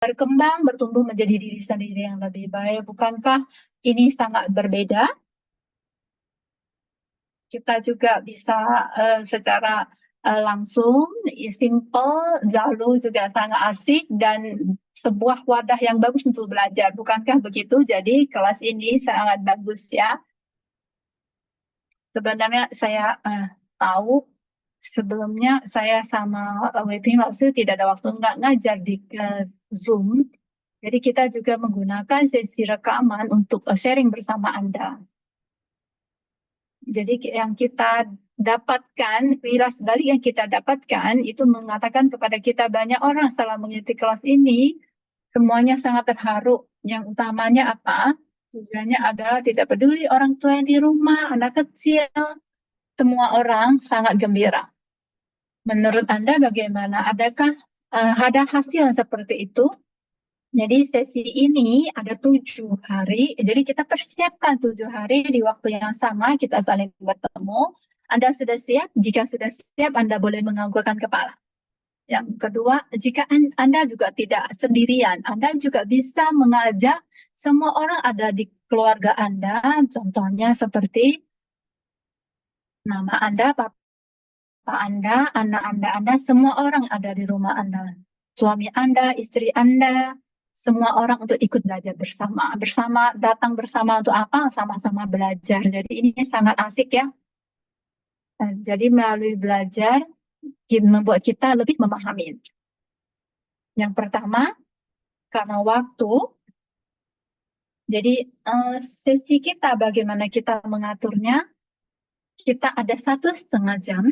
berkembang, bertumbuh menjadi diri sendiri yang lebih baik. Bukankah ini sangat berbeda? Kita juga bisa secara langsung, simple, lalu juga sangat asik dan sebuah wadah yang bagus untuk belajar. Bukankah begitu? Jadi kelas ini sangat bagus ya. Sebenarnya saya tahu sebelumnya saya sama Webin waktu itu tidak ada waktu nggak ngajar di Zoom. Jadi kita juga menggunakan sesi rekaman untuk sharing bersama Anda. Jadi yang kita dapatkan, wiras balik yang kita dapatkan itu mengatakan kepada kita banyak orang setelah mengikuti kelas ini, semuanya sangat terharu. Yang utamanya apa? Tujuannya adalah tidak peduli orang tua yang di rumah, anak kecil, semua orang sangat gembira. Menurut Anda bagaimana? Adakah ada hasil seperti itu? Jadi sesi ini ada 7 hari, jadi kita persiapkan 7 hari di waktu yang sama, kita saling bertemu. Anda sudah siap? Jika sudah siap, Anda boleh menganggukkan kepala. Yang kedua, jika Anda juga tidak sendirian, Anda juga bisa mengajak semua orang ada di keluarga Anda, contohnya seperti mama Anda, papa Anda, anak Anda, semua orang ada di rumah Anda. Suami Anda, istri Anda, semua orang untuk ikut belajar bersama. Datang bersama untuk apa? Sama-sama belajar. Jadi ini sangat asik ya. Jadi melalui belajar, membuat kita lebih memahami. Yang pertama, karena waktu, jadi sesi kita bagaimana kita mengaturnya, kita ada 1,5 jam,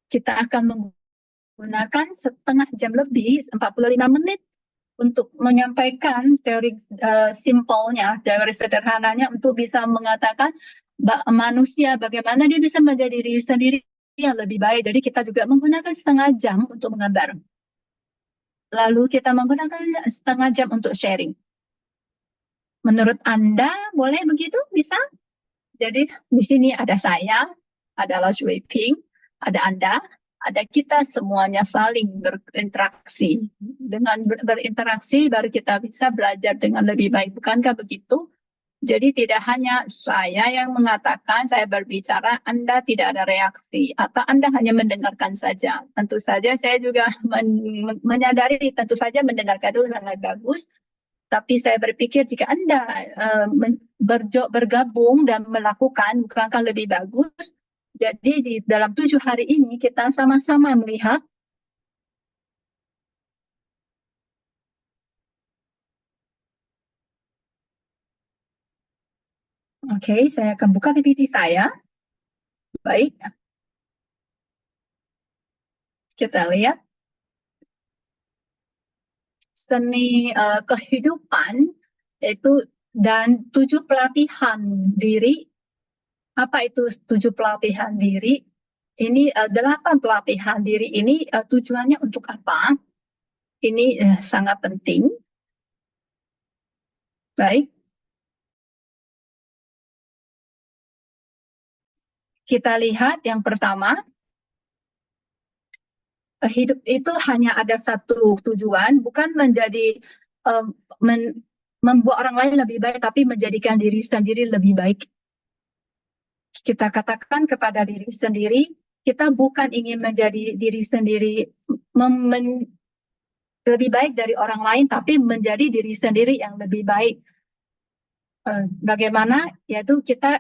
kita akan menggunakan setengah jam lebih, 45 menit untuk menyampaikan teori simpelnya, teori sederhananya untuk bisa mengatakan manusia bagaimana dia bisa menjadi diri sendiri yang lebih baik. Jadi kita juga menggunakan setengah jam untuk menggambar. Lalu kita menggunakan setengah jam untuk sharing. Menurut Anda boleh begitu? Bisa? Jadi di sini ada saya, ada Lao Shui Ping, ada Anda, ada kita semuanya saling berinteraksi. Dengan berinteraksi baru kita bisa belajar dengan lebih baik. Bukankah begitu? Jadi tidak hanya saya yang mengatakan, saya berbicara, Anda tidak ada reaksi. Atau Anda hanya mendengarkan saja. Tentu saja saya juga menyadari, tentu saja mendengarkan itu sangat bagus. Tapi saya berpikir jika Anda bergabung dan melakukan, bukankah lebih bagus? Jadi di dalam 7 hari ini kita sama-sama melihat Oke, saya akan buka PPT saya. Baik. Kita lihat. Seni kehidupan itu dan 7 pelatihan diri. Apa itu 7 pelatihan diri? Ini 8 pelatihan diri ini tujuannya untuk apa? Ini sangat penting. Baik. Kita lihat yang pertama. Hidup itu hanya ada satu tujuan, bukan menjadi membuat orang lain lebih baik, tapi menjadikan diri sendiri lebih baik. Kita katakan kepada diri sendiri, kita bukan ingin menjadi diri sendiri lebih baik dari orang lain, tapi menjadi diri sendiri yang lebih baik. Bagaimana? Yaitu kita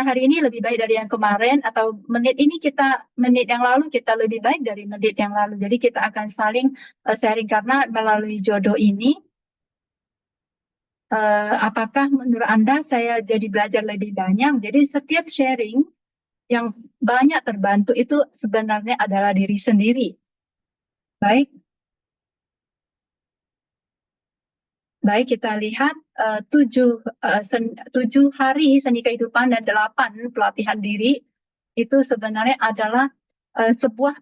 hari ini lebih baik dari yang kemarin, atau menit yang lalu kita lebih baik dari menit yang lalu. Jadi kita akan saling sharing, karena melalui jodoh ini, apakah menurut Anda saya jadi belajar lebih banyak? Jadi setiap sharing yang banyak terbantu itu sebenarnya adalah diri sendiri. Baik. Baik, kita lihat 7 hari seni kehidupan dan 8 pelatihan diri itu sebenarnya adalah sebuah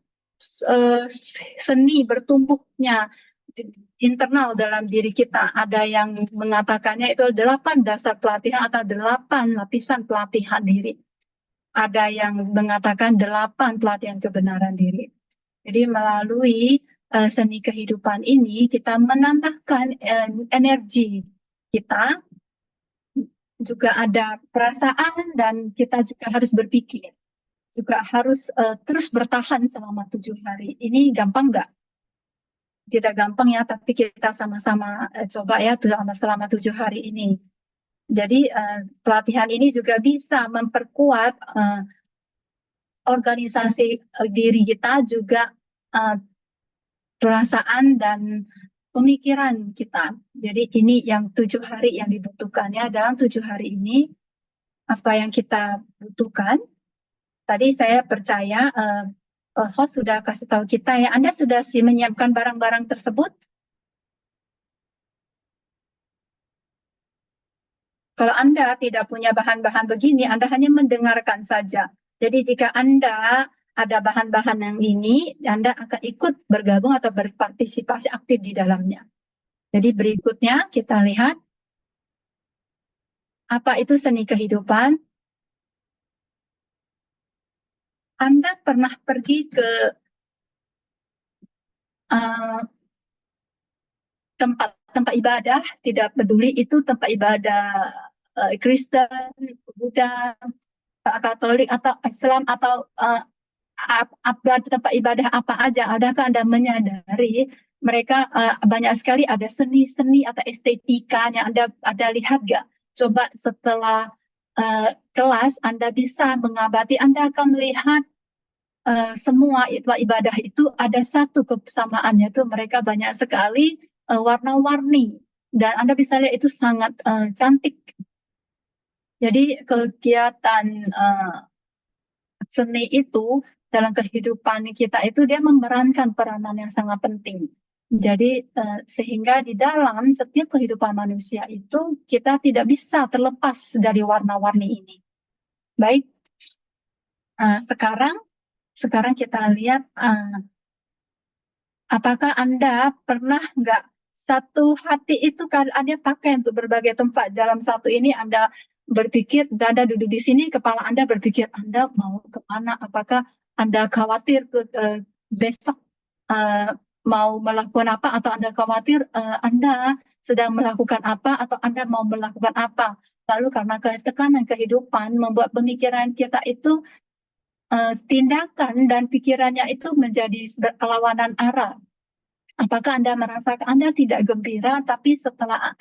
seni bertumbuhnya internal dalam diri kita. Ada yang mengatakannya itu 8 dasar pelatihan atau 8 lapisan pelatihan diri. Ada yang mengatakan 8 pelatihan kebenaran diri. Jadi melalui seni kehidupan ini, kita menambahkan energi kita, juga ada perasaan, dan kita juga harus berpikir, juga harus terus bertahan selama 7 hari. Ini gampang nggak? Tidak gampang ya, tapi kita sama-sama coba ya selama 7 hari ini. Jadi pelatihan ini juga bisa memperkuat organisasi diri kita, juga perasaan dan pemikiran kita. Jadi ini yang 7 hari yang dibutuhkannya. Dalam 7 hari ini, apa yang kita butuhkan? Tadi saya percaya host sudah kasih tahu kita ya. Anda sudah menyiapkan barang-barang tersebut? Kalau Anda tidak punya bahan-bahan begini, Anda hanya mendengarkan saja. Jadi jika Anda ada bahan-bahan yang ini, Anda akan ikut bergabung atau berpartisipasi aktif di dalamnya. Jadi berikutnya kita lihat, apa itu seni kehidupan? Anda pernah pergi ke tempat ibadah, tidak peduli itu tempat ibadah Kristen, Buddha, Katolik, atau Islam, atau tempat ibadah apa aja, adakah Anda menyadari mereka banyak sekali ada seni-seni atau estetika yang Anda lihat gak? Coba setelah kelas Anda bisa mengabadi, Anda akan melihat semua ibadah itu ada satu kesamaannya, itu mereka banyak sekali warna-warni, dan Anda bisa lihat itu sangat cantik. Jadi kegiatan seni itu dalam kehidupan kita itu dia memerankan peranan yang sangat penting. Jadi sehingga di dalam setiap kehidupan manusia itu kita tidak bisa terlepas dari warna-warni ini. Baik, sekarang kita lihat apakah Anda pernah nggak satu hati itu kan Anda pakai untuk berbagai tempat. Dalam satu ini Anda berpikir, Anda duduk di sini, kepala Anda berpikir, Anda mau kemana? Apakah Anda khawatir besok mau melakukan apa? Atau Anda khawatir Anda sedang melakukan apa? Atau Anda mau melakukan apa? Lalu karena tekanan kehidupan membuat pemikiran kita itu tindakan dan pikirannya itu menjadi berlawanan arah. Apakah Anda merasakan Anda tidak gembira, tapi setelah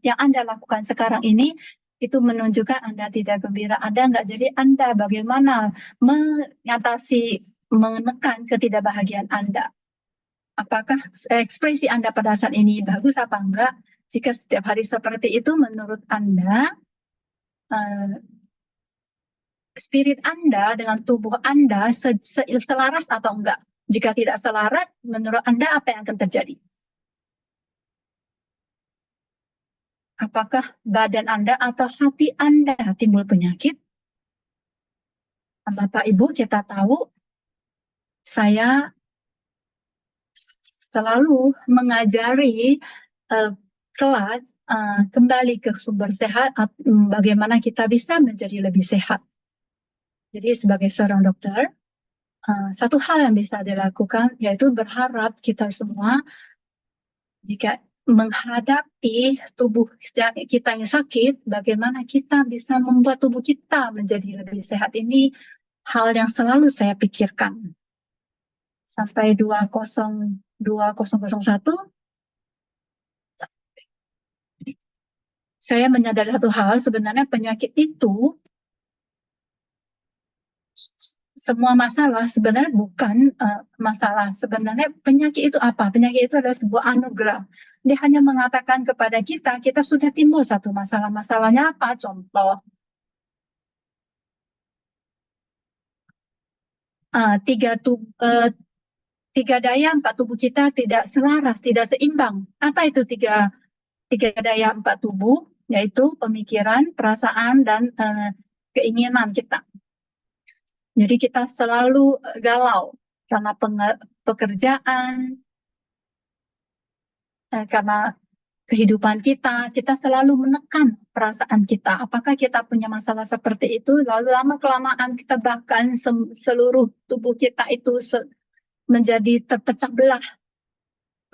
yang Anda lakukan sekarang ini, itu menunjukkan Anda tidak gembira. Ada nggak? Jadi Anda bagaimana mengatasi, menekan ketidakbahagiaan Anda? Apakah ekspresi Anda pada saat ini bagus apa enggak? Jika setiap hari seperti itu, menurut Anda, spirit Anda dengan tubuh Anda selaras atau enggak? Jika tidak selaras, menurut Anda apa yang akan terjadi? Apakah badan Anda atau hati Anda timbul penyakit? Bapak Ibu, kita tahu saya selalu mengajari kelas kembali ke sumber sehat, bagaimana kita bisa menjadi lebih sehat. Jadi sebagai seorang dokter, satu hal yang bisa dilakukan yaitu berharap kita semua, jika menghadapi tubuh kita yang sakit, bagaimana kita bisa membuat tubuh kita menjadi lebih sehat. Ini hal yang selalu saya pikirkan. Sampai 2001, saya menyadari satu hal, sebenarnya penyakit itu, semua masalah sebenarnya bukan masalah. Sebenarnya penyakit itu apa? Penyakit itu adalah sebuah anugerah. Dia hanya mengatakan kepada kita, kita sudah timbul satu masalah. Masalahnya apa? Contoh, tiga daya empat tubuh kita tidak selaras, tidak seimbang. Apa itu tiga daya empat tubuh? Yaitu pemikiran, perasaan, dan keinginan kita. Jadi kita selalu galau karena pekerjaan, karena kehidupan kita selalu menekan perasaan kita. Apakah kita punya masalah seperti itu? Lalu lama-kelamaan kita bahkan seluruh tubuh kita itu menjadi terpecah belah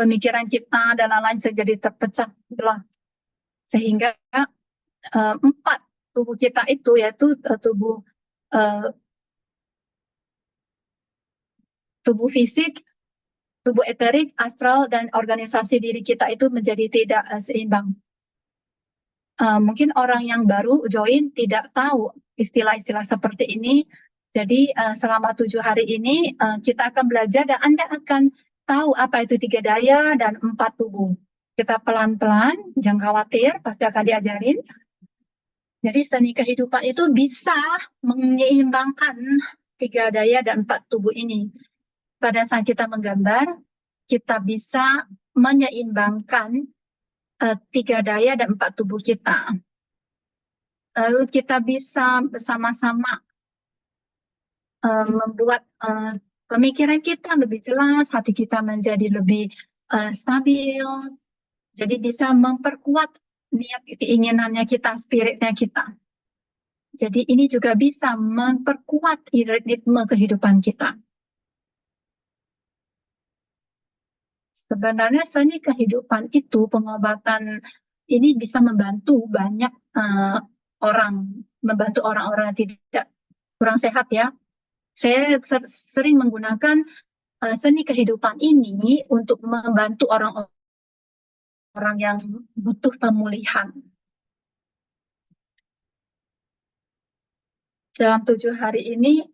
pemikiran kita dan lain-lain jadi terpecah belah. Sehingga empat tubuh kita itu, yaitu tubuh fisik, tubuh eterik, astral, dan organisasi diri kita itu menjadi tidak seimbang. Mungkin orang yang baru join tidak tahu istilah-istilah seperti ini. Jadi selama 7 hari ini kita akan belajar dan Anda akan tahu apa itu 3 daya dan 4 tubuh. Kita pelan-pelan, jangan khawatir, pasti akan diajarin. Jadi seni kehidupan itu bisa menyeimbangkan 3 daya dan 4 tubuh ini. Pada saat kita menggambar, kita bisa menyeimbangkan 3 daya dan 4 tubuh kita. Lalu kita bisa bersama-sama membuat pemikiran kita lebih jelas, hati kita menjadi lebih stabil. Jadi bisa memperkuat niat keinginannya kita, spiritnya kita. Jadi ini juga bisa memperkuat ritme kehidupan kita. Sebenarnya seni kehidupan itu, pengobatan ini bisa membantu banyak membantu orang-orang yang tidak kurang sehat ya. Saya sering menggunakan seni kehidupan ini untuk membantu orang-orang yang butuh pemulihan. Dalam 7 hari ini,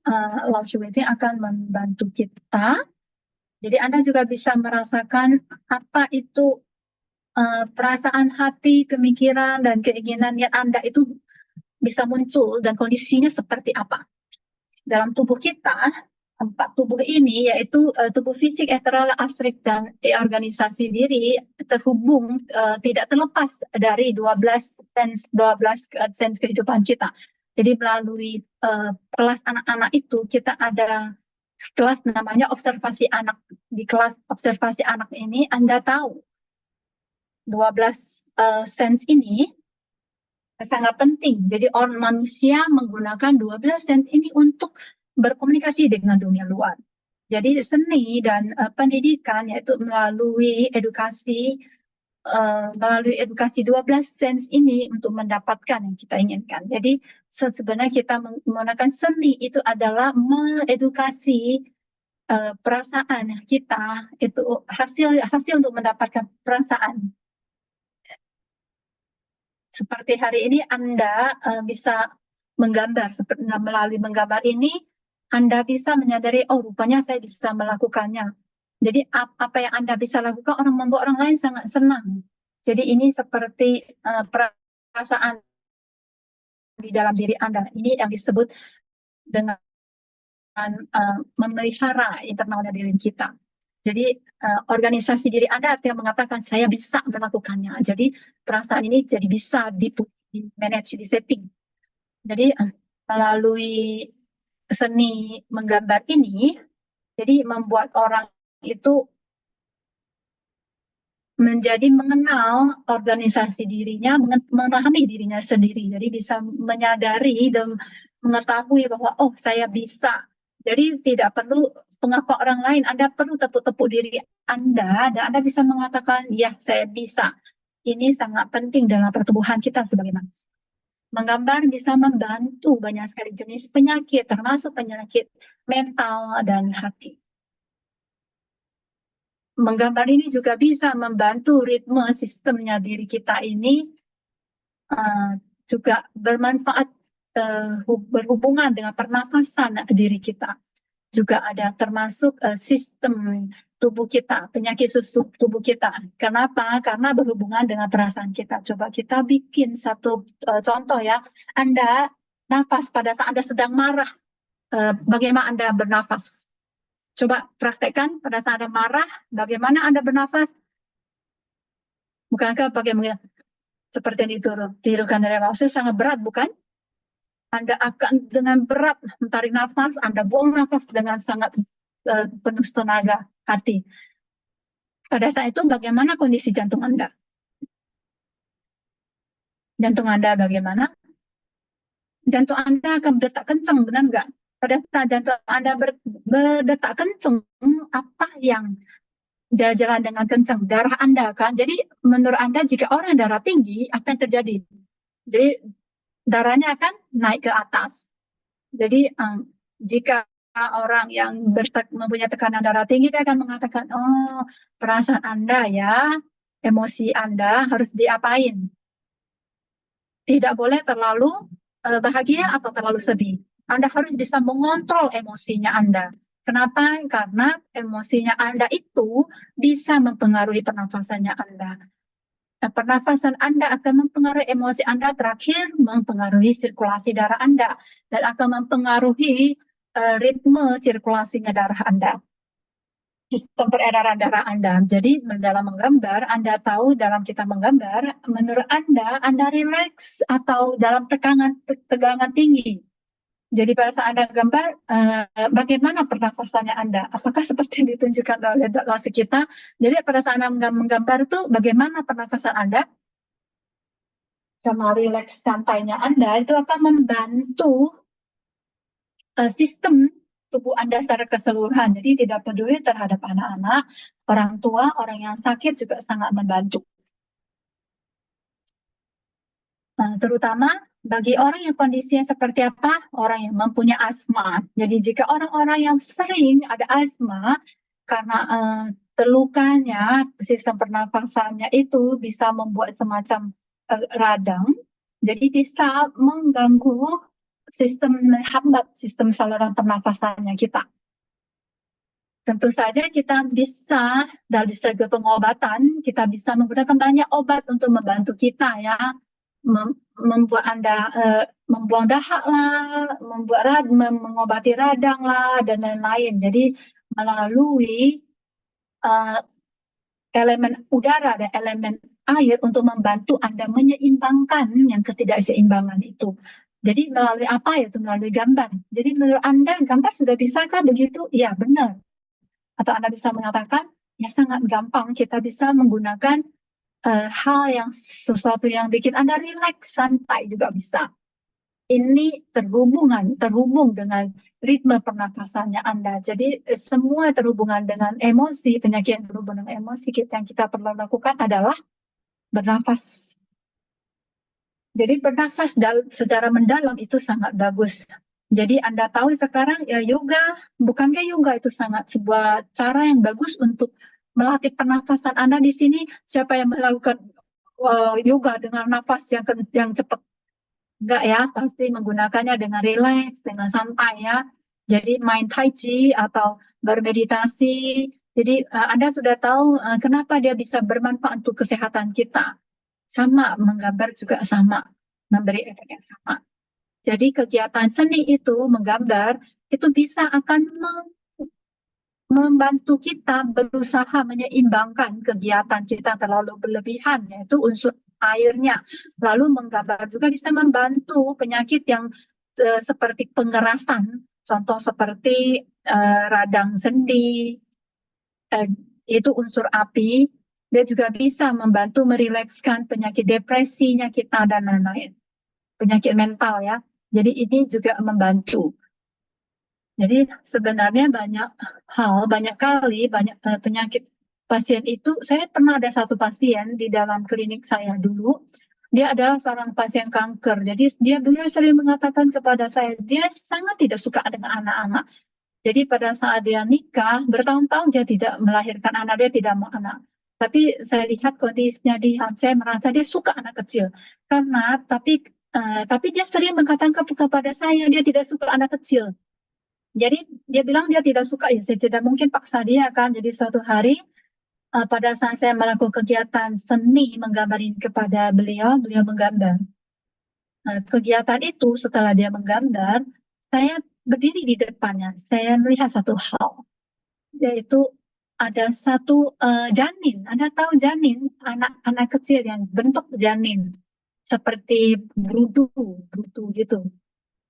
Lao Shu Wei akan membantu kita. Jadi Anda juga bisa merasakan apa itu perasaan hati, pemikiran, dan keinginan yang Anda itu bisa muncul dan kondisinya seperti apa. Dalam tubuh kita, 4 tubuh ini yaitu tubuh fisik, eteral, astrik, dan organisasi diri terhubung tidak terlepas dari 12 sense kehidupan kita. Jadi melalui kelas anak-anak itu kita ada kelas namanya observasi anak. Di kelas observasi anak ini Anda tahu 12 sense ini sangat penting. Jadi orang manusia menggunakan 12 sense ini untuk berkomunikasi dengan dunia luar. Jadi seni dan pendidikan yaitu melalui edukasi 12 sense ini untuk mendapatkan yang kita inginkan. Jadi sebenarnya kita menggunakan seni itu adalah mengedukasi perasaan kita, itu hasil untuk mendapatkan perasaan. Seperti hari ini Anda bisa menggambar, melalui menggambar ini Anda bisa menyadari, oh rupanya saya bisa melakukannya. Jadi apa yang Anda bisa lakukan, membuat orang lain sangat senang. Jadi ini seperti perasaan di dalam diri Anda. Ini yang disebut dengan memelihara internalnya diri kita. Jadi organisasi diri Anda artinya mengatakan saya bisa melakukannya. Jadi perasaan ini jadi bisa di-manage, di-setting. Jadi melalui seni menggambar ini, jadi membuat orang itu menjadi mengenal organisasi dirinya, memahami dirinya sendiri. Jadi bisa menyadari dan mengetahui bahwa oh saya bisa. Jadi tidak perlu pengakuan orang lain, Anda perlu tepuk-tepuk diri Anda dan Anda bisa mengatakan ya saya bisa. Ini sangat penting dalam pertumbuhan kita sebagai manusia. Menggambar bisa membantu banyak sekali jenis penyakit, termasuk penyakit mental dan hati. Menggambar ini juga bisa membantu ritme sistemnya diri kita ini juga bermanfaat, berhubungan dengan pernafasan diri kita. Juga ada termasuk sistem tubuh kita, penyakit tubuh kita. Kenapa? Karena berhubungan dengan perasaan kita. Coba kita bikin satu contoh ya. Anda nafas pada saat Anda sedang marah, bagaimana Anda bernafas? Coba praktekkan pada saat Anda marah, bagaimana Anda bernafas? Bukankah bagaimana seperti yang ditirukan dari maksud sangat berat, bukan? Anda akan dengan berat menarik nafas, Anda buang nafas dengan sangat penuh tenaga hati. Pada saat itu bagaimana kondisi jantung Anda? Jantung Anda bagaimana? Jantung Anda akan berdetak kencang, benar nggak? Pada saat jantung Anda berdetak kencang, apa yang jalan dengan kencang, darah Anda kan. Jadi menurut Anda jika orang darah tinggi, apa yang terjadi? Jadi darahnya akan naik ke atas. Jadi jika orang yang mempunyai tekanan darah tinggi, dia akan mengatakan, oh perasaan Anda ya, emosi Anda harus diapain. Tidak boleh terlalu bahagia atau terlalu sedih. Anda harus bisa mengontrol emosinya Anda. Kenapa? Karena emosinya Anda itu bisa mempengaruhi pernafasannya Anda. Nah, pernafasan Anda akan mempengaruhi emosi Anda, terakhir mempengaruhi sirkulasi darah Anda, dan akan mempengaruhi ritme sirkulasinya darah Anda, sistem peredaran darah Anda. Jadi dalam menggambar, Anda tahu dalam kita menggambar, menurut Anda rileks atau dalam tegangan tinggi. Jadi pada saat Anda gambar, bagaimana pernafasannya Anda? Apakah seperti yang ditunjukkan oleh Dr. kita? Jadi pada saat Anda menggambar itu, bagaimana pernafasan Anda? Sama rileks santainya Anda, itu akan membantu sistem tubuh Anda secara keseluruhan. Jadi tidak peduli terhadap anak-anak, orang tua, orang yang sakit juga sangat membantu. Terutama bagi orang yang kondisinya seperti apa? Orang yang mempunyai asma. Jadi jika orang-orang yang sering ada asma, karena terlukanya sistem pernafasannya itu bisa membuat semacam radang, jadi bisa mengganggu menghambat sistem saluran pernafasannya kita. Tentu saja kita bisa dari segi pengobatan, kita bisa menggunakan banyak obat untuk membantu kita ya, membuat Anda membuang dahak lah, mengobati radang lah, dan lain-lain. Jadi melalui elemen udara dan elemen air untuk membantu Anda menyeimbangkan yang ketidakseimbangan itu. Jadi melalui apa ya? Itu melalui gambar. Jadi menurut Anda gambar sudah bisakah begitu? Iya, benar. Atau Anda bisa mengatakan, ya sangat gampang kita bisa menggunakan hal yang sesuatu yang bikin Anda rileks, santai juga bisa. Ini terhubung dengan ritme pernafasannya Anda. Jadi semua terhubungan dengan emosi, penyakit yang berhubungan dengan emosi, yang kita perlu lakukan adalah bernafas. Jadi bernafas secara mendalam itu sangat bagus. Jadi Anda tahu sekarang ya yoga, bukankah yoga itu sangat sebuah cara yang bagus untuk melatih pernafasan Anda di sini? Siapa yang melakukan yoga dengan nafas yang cepat? Enggak ya, pasti menggunakannya dengan rileks, dengan santai ya. Jadi main tai chi atau bermeditasi. Jadi Anda sudah tahu kenapa dia bisa bermanfaat untuk kesehatan kita. Sama, menggambar juga sama, memberi efek yang sama. Jadi kegiatan seni itu, menggambar, itu bisa akan membantu kita berusaha menyeimbangkan kegiatan kita terlalu berlebihan, yaitu unsur airnya. Lalu menggambar juga bisa membantu penyakit yang seperti pengerasan, contoh seperti radang sendi, itu unsur api. Dia juga bisa membantu merilekskan penyakit depresinya kita dan lain-lain. Penyakit mental ya. Jadi ini juga membantu. Jadi sebenarnya banyak kali penyakit pasien itu, saya pernah ada satu pasien di dalam klinik saya dulu, dia adalah seorang pasien kanker. Jadi beliau sering mengatakan kepada saya, dia sangat tidak suka dengan anak-anak. Jadi pada saat dia nikah, bertahun-tahun dia tidak melahirkan anak, dia tidak mau anak. Tapi saya lihat kondisinya saya merasa dia suka anak kecil. Tapi dia sering mengatakan kepada saya, dia tidak suka anak kecil. Jadi dia bilang dia tidak suka, ya saya tidak mungkin paksa dia kan. Jadi suatu hari pada saat saya melakukan kegiatan seni menggambarin kepada beliau menggambar. Kegiatan itu setelah dia menggambar, saya berdiri di depannya, saya melihat satu hal, yaitu ada satu janin. Anda tahu janin, anak kecil yang bentuk janin seperti brutu gitu.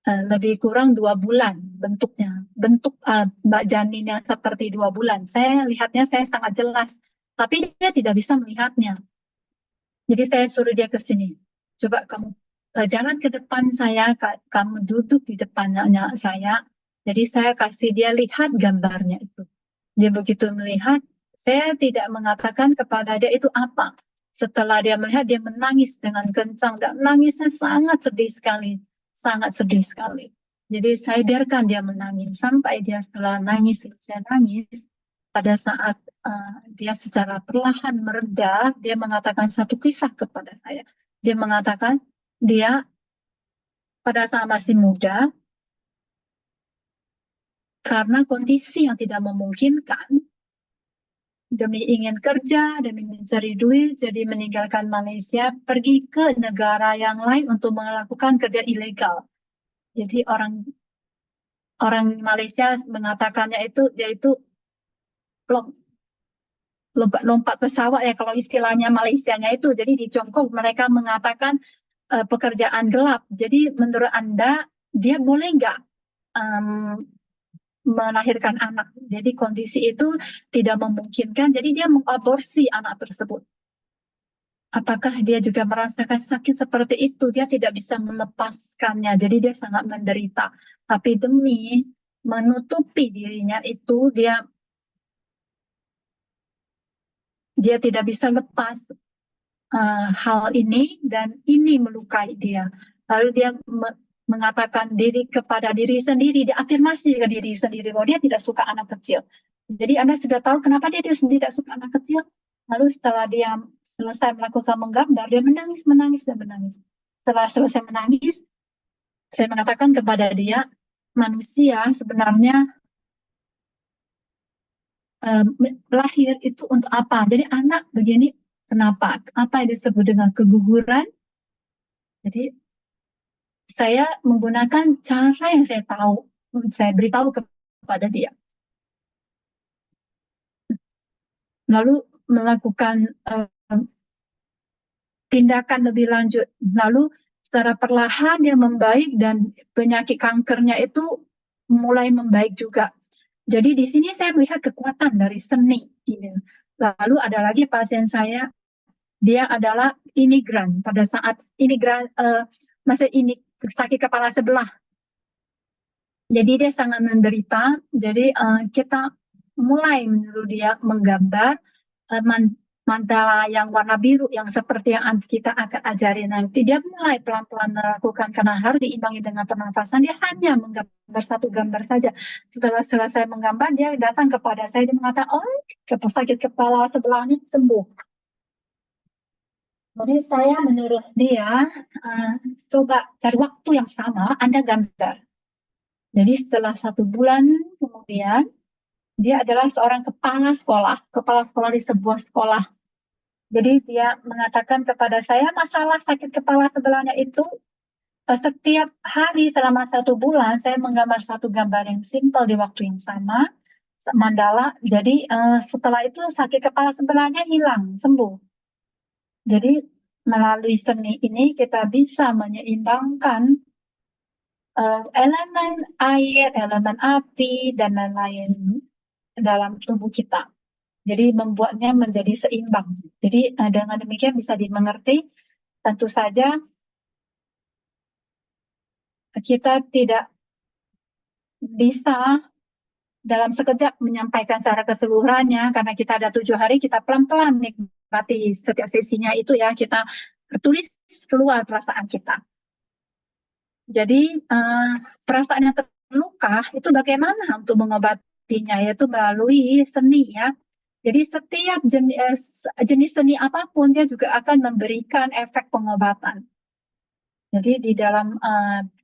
Lebih kurang 2 bulan bentuknya. Bentuk Mbak janin yang seperti 2 bulan. Saya lihatnya saya sangat jelas, tapi dia tidak bisa melihatnya. Jadi saya suruh dia ke sini. Coba kamu jangan ke depan saya, kamu duduk di depannya saya. Jadi saya kasih dia lihat gambarnya itu. Dia begitu melihat, Saya tidak mengatakan kepada dia itu apa. Setelah dia melihat, dia menangis dengan kencang dan nangisnya sangat sedih sekali, sangat sedih sekali. Jadi saya biarkan dia menangis sampai dia setelah nangis, saya nangis. Pada saat dia secara perlahan mereda, dia mengatakan satu kisah kepada saya. Dia mengatakan dia pada saat masih muda, karena kondisi yang tidak memungkinkan, demi ingin kerja, demi mencari duit, jadi meninggalkan Malaysia, pergi ke negara yang lain untuk melakukan kerja ilegal. Jadi orang Malaysia mengatakannya itu, yaitu lompat pesawat ya kalau istilahnya Malaysianya itu. Jadi di Tiongkok mereka mengatakan pekerjaan gelap. Jadi menurut Anda dia boleh nggak melahirkan anak? Jadi kondisi itu tidak memungkinkan. Jadi dia mengaborsi anak tersebut. Apakah dia juga merasakan sakit seperti itu? Dia tidak bisa melepaskannya. Jadi dia sangat menderita. Tapi demi menutupi dirinya itu, dia tidak bisa lepas hal ini, dan ini melukai dia. Lalu dia mengatakan diri kepada diri sendiri, dia afirmasi ke diri sendiri bahwa dia tidak suka anak kecil. Jadi Anda sudah tahu kenapa dia tidak suka anak kecil. Lalu setelah dia selesai melakukan menggambar, dia menangis, menangis, dan menangis. Setelah selesai menangis, saya mengatakan kepada dia, manusia sebenarnya lahir itu untuk apa? Jadi anak begini, kenapa? Apa yang disebut dengan keguguran? Jadi saya menggunakan cara yang saya tahu, saya beritahu kepada dia. Lalu melakukan tindakan lebih lanjut. Lalu secara perlahan dia membaik dan penyakit kankernya itu mulai membaik juga. Jadi di sini saya melihat kekuatan dari seni ini. Lalu ada lagi pasien saya, dia adalah imigran. Pada saat imigran masih ini sakit kepala sebelah. Jadi dia sangat menderita. Jadi kita mulai menyuruh dia menggambar mandala yang warna biru yang seperti yang kita akan ajari nanti. Dia mulai pelan-pelan melakukan karena harus diimbangi dengan pernafasan. Dia hanya menggambar satu gambar saja. Setelah selesai menggambar, dia datang kepada saya dan mengatakan, oh, sakit kepala sebelahnya sembuh. Jadi saya menyuruh dia, coba cari waktu yang sama, Anda gambar. Jadi setelah 1 bulan kemudian, dia adalah seorang kepala sekolah di sebuah sekolah. Jadi dia mengatakan kepada saya masalah sakit kepala sebelahnya itu setiap hari selama 1 bulan saya menggambar satu gambar yang simpel di waktu yang sama, mandala. Jadi setelah itu sakit kepala sebelahnya hilang, sembuh. Jadi melalui seni ini kita bisa menyeimbangkan elemen air, elemen api, dan lain-lain dalam tubuh kita. Jadi membuatnya menjadi seimbang. Jadi dengan demikian bisa dimengerti, tentu saja kita tidak bisa dalam sekejap menyampaikan secara keseluruhannya, karena kita ada 7 hari, kita pelan-pelan nikmati setiap sesinya itu ya, kita tulis keluar perasaan kita. Jadi perasaan yang terluka itu bagaimana untuk mengobatinya, yaitu melalui seni ya. Jadi setiap jenis seni apapun dia juga akan memberikan efek pengobatan. Jadi di dalam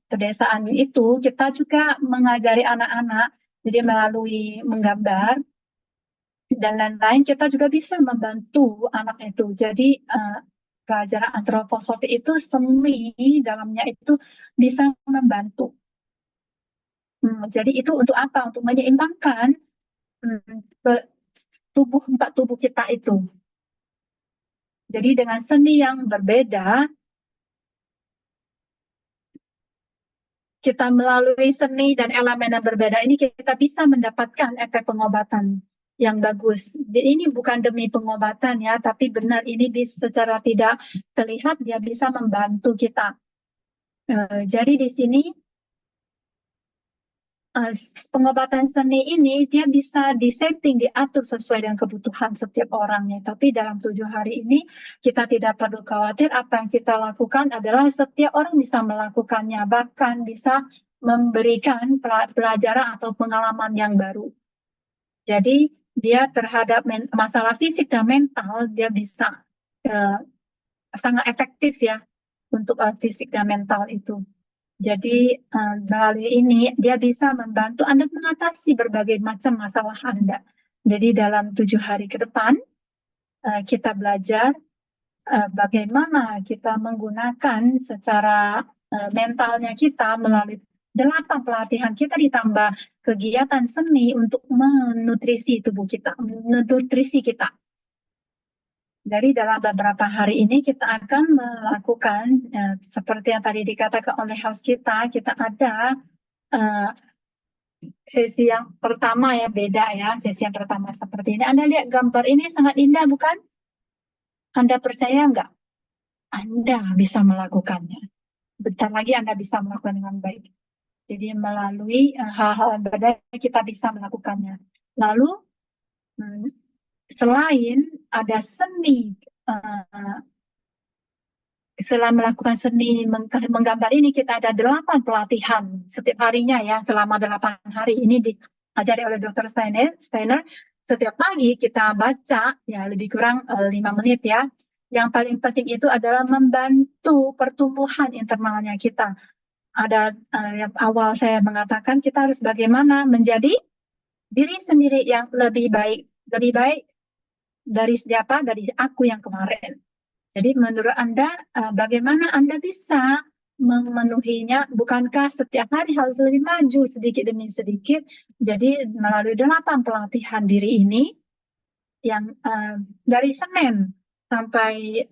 pedesaan itu kita juga mengajari anak-anak, jadi melalui menggambar dan lain-lain kita juga bisa membantu anak itu. Jadi pelajaran antroposofi itu seni dalamnya itu bisa membantu. Jadi itu untuk apa? Untuk menyeimbangkan ke empat tubuh kita itu. Jadi dengan seni yang berbeda, kita melalui seni dan elemen yang berbeda ini kita bisa mendapatkan efek pengobatan yang bagus. Ini bukan demi pengobatan ya, tapi benar ini bisa secara tidak terlihat dia bisa membantu kita. Jadi di sini pengobatan seni ini dia bisa disetting, diatur sesuai dengan kebutuhan setiap orangnya. Tapi dalam 7 hari ini kita tidak perlu khawatir. Apa yang kita lakukan adalah setiap orang bisa melakukannya, bahkan bisa memberikan pelajaran atau pengalaman yang baru. Jadi dia terhadap masalah fisik dan mental dia bisa sangat efektif ya untuk fisik dan mental itu. Jadi melalui ini dia bisa membantu Anda mengatasi berbagai macam masalah Anda. Jadi dalam 7 hari ke depan kita belajar bagaimana kita menggunakan secara mentalnya kita melalui 8 pelatihan kita ditambah kegiatan seni untuk menutrisi tubuh kita, menutrisi kita. Jadi dalam beberapa hari ini kita akan melakukan seperti yang tadi dikatakan oleh host kita ada sesi yang pertama ya, beda ya, sesi yang pertama seperti ini. Anda lihat gambar ini sangat indah bukan? Anda percaya nggak? Anda bisa melakukannya. Bentar lagi Anda bisa melakukan dengan baik. Jadi melalui hal-hal yang berbeda kita bisa melakukannya. Lalu selain ada seni, setelah melakukan seni menggambar ini, kita ada 8 pelatihan setiap harinya ya, selama 8 hari ini diajari oleh Dr. Steiner. Setiap pagi kita baca ya lebih kurang 5 menit ya. Yang paling penting itu adalah membantu pertumbuhan internalnya kita. Ada yang awal saya mengatakan kita harus bagaimana menjadi diri sendiri yang lebih baik dari siapa? Dari aku yang kemarin. Jadi menurut Anda, bagaimana Anda bisa memenuhinya? Bukankah setiap hari harus lebih maju sedikit demi sedikit? Jadi melalui 8 pelatihan diri ini, yang dari Senin sampai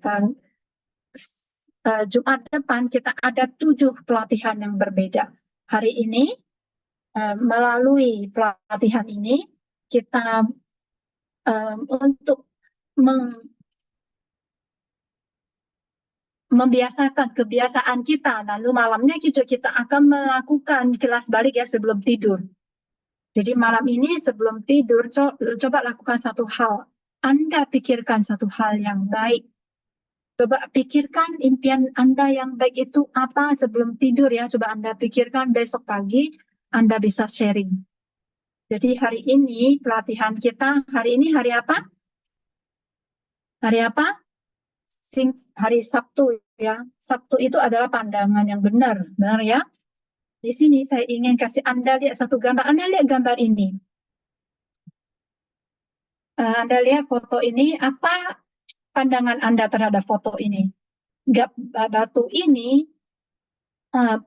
Jumat depan, kita ada 7 pelatihan yang berbeda. Hari ini, melalui pelatihan ini, kita untuk membiasakan kebiasaan kita, lalu malamnya kita akan melakukan kelas balik ya sebelum tidur. Jadi malam ini sebelum tidur coba lakukan satu hal. Anda pikirkan satu hal yang baik. Coba pikirkan impian Anda yang baik itu apa sebelum tidur ya. Coba Anda pikirkan, besok pagi Anda bisa sharing. Jadi hari ini pelatihan kita, hari ini hari apa? Hari apa? Hari Sabtu ya. Sabtu itu adalah pandangan yang benar ya. Di sini saya ingin kasih Anda lihat satu gambar. Anda lihat gambar ini. Anda lihat foto ini, apa pandangan Anda terhadap foto ini? Batu ini,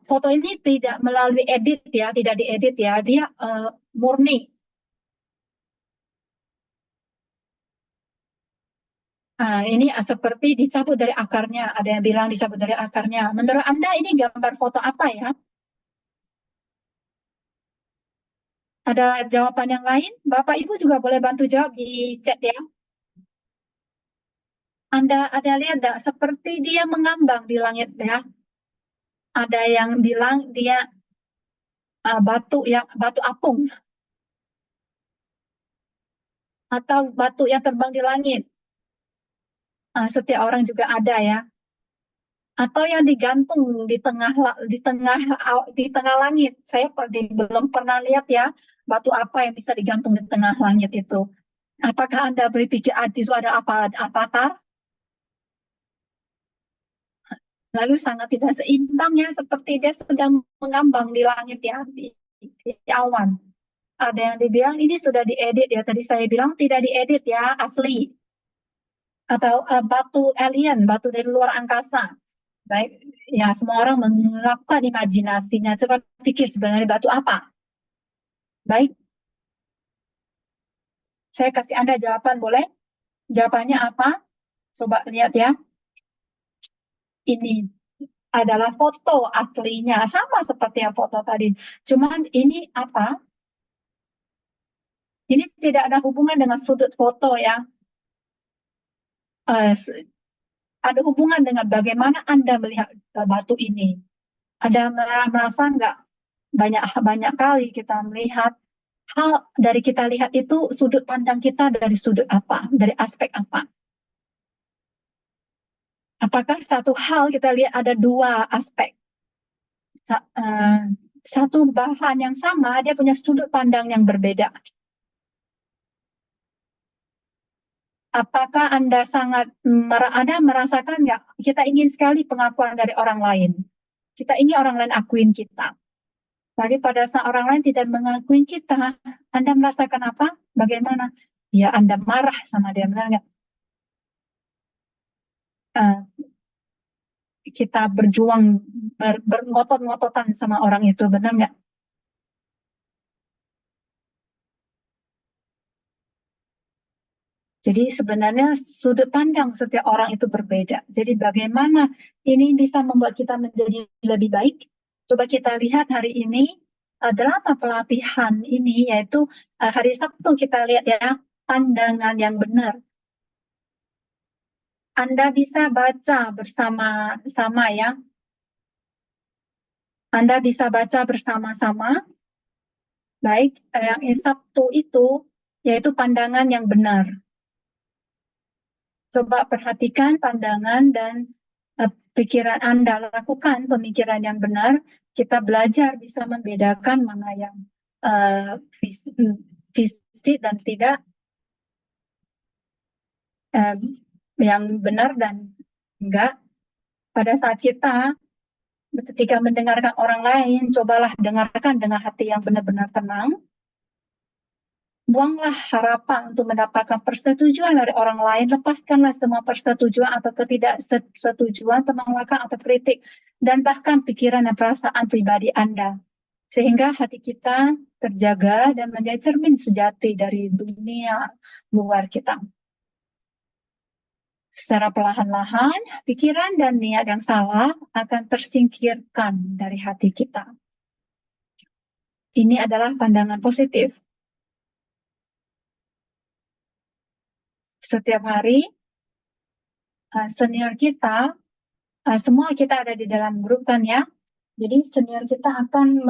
foto ini tidak melalui edit ya, tidak diedit ya, dia murni. Ini seperti dicabut dari akarnya, ada yang bilang dicabut dari akarnya. Menurut Anda ini gambar foto apa ya? Ada jawaban yang lain? Bapak Ibu juga boleh bantu jawab di chat ya. Anda ada lihat tidak? Seperti dia mengambang di langit ya. Ada yang bilang dia batu apung atau batu yang terbang di langit. Setiap orang juga ada ya. Atau yang digantung di tengah langit. Saya belum pernah lihat ya batu apa yang bisa digantung di tengah langit itu. Apakah Anda berpikir itu ada avatar? Lalu sangat tidak seimbang ya, seperti dia sedang mengambang di langit ya, di awan. Ada yang dibilang ini sudah diedit ya, tadi saya bilang tidak diedit ya, asli. Atau batu alien, batu dari luar angkasa. Baik, ya semua orang melakukan imajinasinya. Coba pikir sebenarnya batu apa? Baik, saya kasih Anda jawaban, boleh? Jawabannya apa? Coba lihat ya. Ini adalah foto aslinya, sama seperti yang foto tadi. Cuman ini apa? Ini tidak ada hubungan dengan sudut foto ya. Ada hubungan dengan bagaimana Anda melihat batu ini. Ada merasa nggak? banyak kali kita melihat hal dari kita lihat itu sudut pandang kita dari sudut apa, dari aspek apa. Apakah satu hal kita lihat ada dua aspek? Satu bahan yang sama, dia punya sudut pandang yang berbeda. Apakah Anda Anda merasakan ya, kita ingin sekali pengakuan dari orang lain. Kita ingin orang lain akuin kita. Tapi pada saat orang lain tidak mengakui kita, Anda merasakan apa? Bagaimana? Ya, Anda marah sama dia, benar nggak? Kita berjuang, ngotot-ngototan sama orang itu, benar nggak? Jadi sebenarnya sudut pandang setiap orang itu berbeda. Jadi bagaimana ini bisa membuat kita menjadi lebih baik? Coba kita lihat hari ini adalah apa pelatihan ini, yaitu hari Sabtu kita lihat ya, pandangan yang benar. Anda bisa baca bersama-sama ya. Anda bisa baca bersama-sama. Baik, yang Sabtu itu yaitu pandangan yang benar. Coba perhatikan pandangan dan pikiran Anda, lakukan pemikiran yang benar. Kita belajar bisa membedakan mana yang fisik dan tidak, yang benar dan enggak. Pada saat kita ketika mendengarkan orang lain, cobalah dengarkan dengan hati yang benar-benar tenang. Buanglah harapan untuk mendapatkan persetujuan dari orang lain. Lepaskanlah semua persetujuan atau ketidaksetujuan, penolakan atau kritik, dan bahkan pikiran dan perasaan pribadi Anda. Sehingga hati kita terjaga dan menjadi cermin sejati dari dunia luar kita. Secara perlahan-lahan, pikiran dan niat yang salah akan tersingkirkan dari hati kita. Ini adalah pandangan positif. Setiap hari, senior kita, semua kita ada di dalam grup kan ya, jadi senior kita akan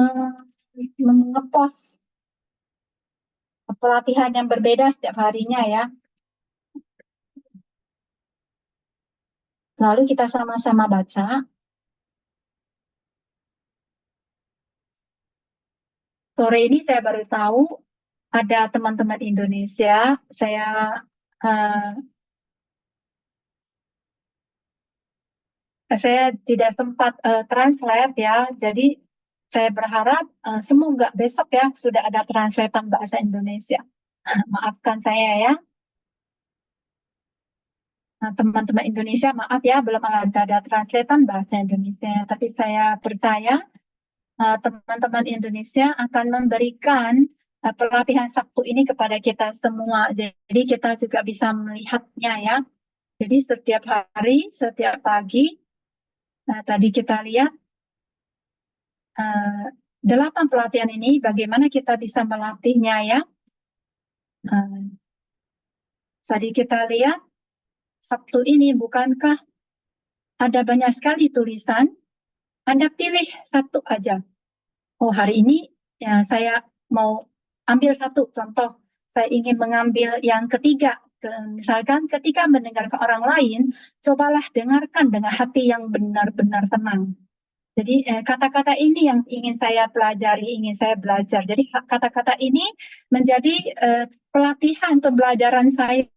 mengepost pelatihan yang berbeda setiap harinya ya. Lalu kita sama-sama baca. Sore ini saya baru tahu ada teman-teman Indonesia. Saya tidak sempat translate ya, jadi saya berharap semoga besok ya sudah ada translatean bahasa Indonesia. Maafkan saya ya. Nah, teman-teman Indonesia, maaf ya, belum ada translatean bahasa Indonesia. Tapi saya percaya teman-teman Indonesia akan memberikan pelatihan Sabtu ini kepada kita semua. Jadi kita juga bisa melihatnya ya. Jadi setiap hari, setiap pagi, tadi kita lihat 8 pelatihan ini, bagaimana kita bisa melatihnya ya. Tadi kita lihat Sabtu ini, bukankah ada banyak sekali tulisan? Anda pilih satu aja. Oh, hari ini ya saya mau ambil satu contoh. Saya ingin mengambil yang ketiga. Misalkan ketika mendengarkan orang lain, cobalah dengarkan dengan hati yang benar-benar tenang. Jadi kata-kata ini yang ingin saya pelajari, ingin saya belajar. Jadi kata-kata ini menjadi pelatihan pembelajaran saya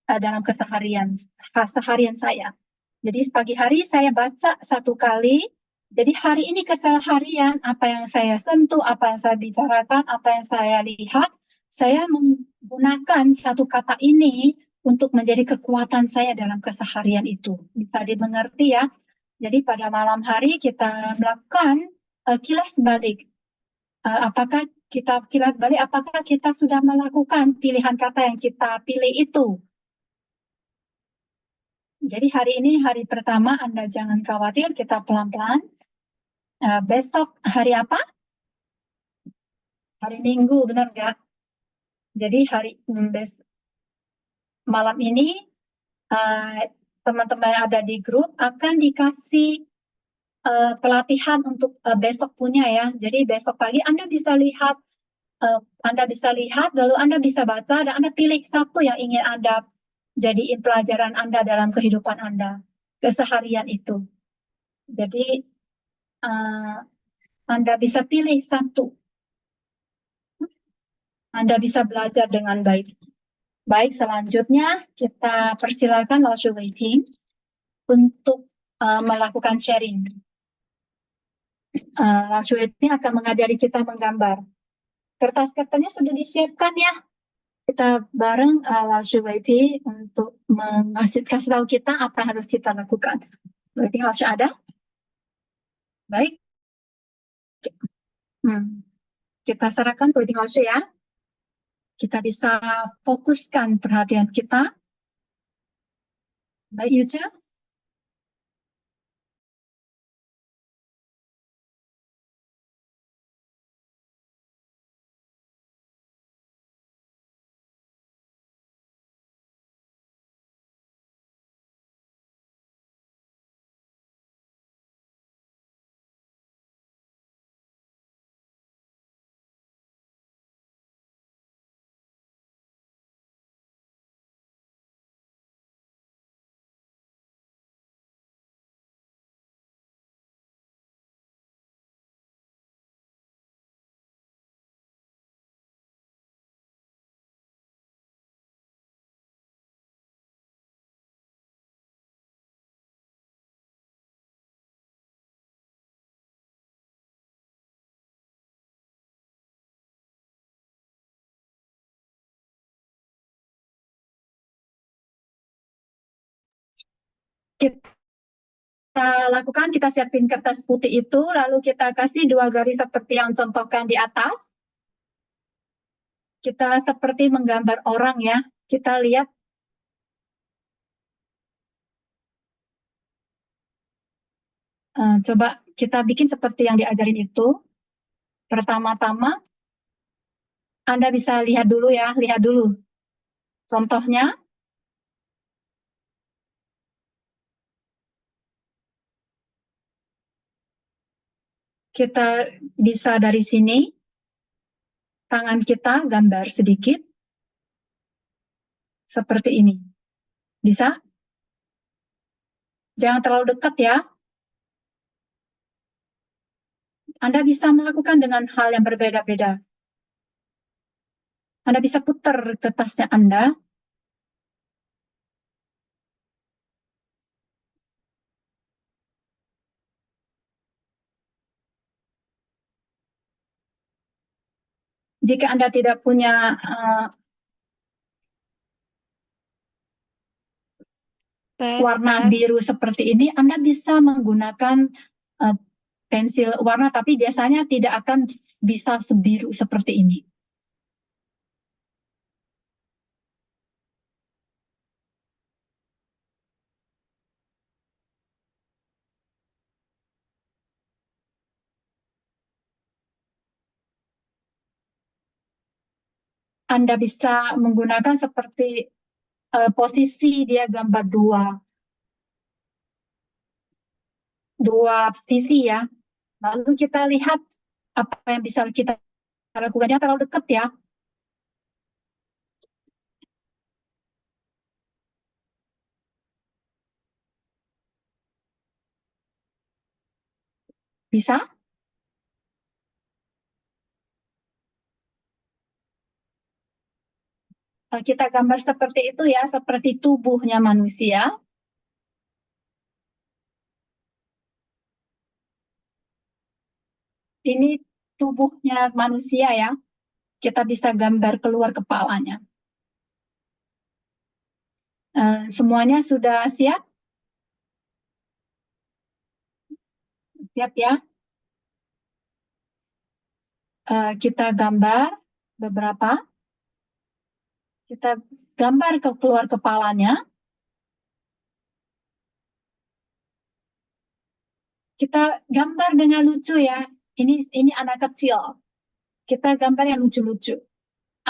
dalam keseharian saya. Jadi pagi hari saya baca satu kali. Jadi hari ini keseharian, apa yang saya sentuh, apa yang saya bicarakan, apa yang saya lihat, saya menggunakan satu kata ini untuk menjadi kekuatan saya dalam keseharian itu. Bisa dimengerti ya. Jadi pada malam hari kita melakukan kilas balik. Apakah apakah kita sudah melakukan pilihan kata yang kita pilih itu? Jadi hari ini hari pertama, Anda jangan khawatir, kita pelan-pelan. Besok hari apa? Hari Minggu, benar nggak? Jadi malam ini teman-teman yang ada di grup akan dikasih pelatihan untuk besok punya ya. Jadi besok pagi Anda bisa lihat, lalu Anda bisa baca dan Anda pilih satu yang ingin Anda jadiin pelajaran Anda dalam kehidupan Anda keseharian itu. Jadi Anda bisa pilih satu. Anda bisa belajar dengan baik. Baik, selanjutnya kita persilakan Laoshi Waiting untuk melakukan sharing. Laoshi Waiting akan mengajari kita menggambar. Kertas-kertasnya sudah disiapkan ya. Kita bareng Laoshi Waiting untuk kasih tahu kita apa yang harus kita lakukan. Waiting Laoshi ada? Baik. Kita serahkan ke Waiting Laoshi ya. Kita bisa fokuskan perhatian kita. Baik, Yuja. Kita lakukan, kita siapin kertas putih itu, lalu kita kasih 2 garis seperti yang contohkan di atas. Kita seperti menggambar orang ya. Kita lihat coba kita bikin seperti yang diajarin itu. Pertama-tama Anda bisa lihat dulu ya, lihat dulu. Contohnya kita bisa dari sini, tangan kita gambar sedikit, seperti ini. Bisa? Jangan terlalu dekat ya. Anda bisa melakukan dengan hal yang berbeda-beda. Anda bisa putar kertasnya Anda. Jika Anda tidak punya warna biru seperti ini, Anda bisa menggunakan pensil warna, tapi biasanya tidak akan bisa sebiru seperti ini. Anda bisa menggunakan seperti posisi dia gambar dua sisi ya. Lalu kita lihat apa yang bisa kita lakukan. Jangan terlalu dekat ya. Bisa? Kita gambar seperti itu ya, seperti tubuhnya manusia. Ini tubuhnya manusia ya. Kita bisa gambar keluar kepalanya. Semuanya sudah siap? Siap ya. Kita gambar beberapa. Kita gambar ke keluar kepalanya. Kita gambar dengan lucu ya. Ini anak kecil. Kita gambar yang lucu-lucu.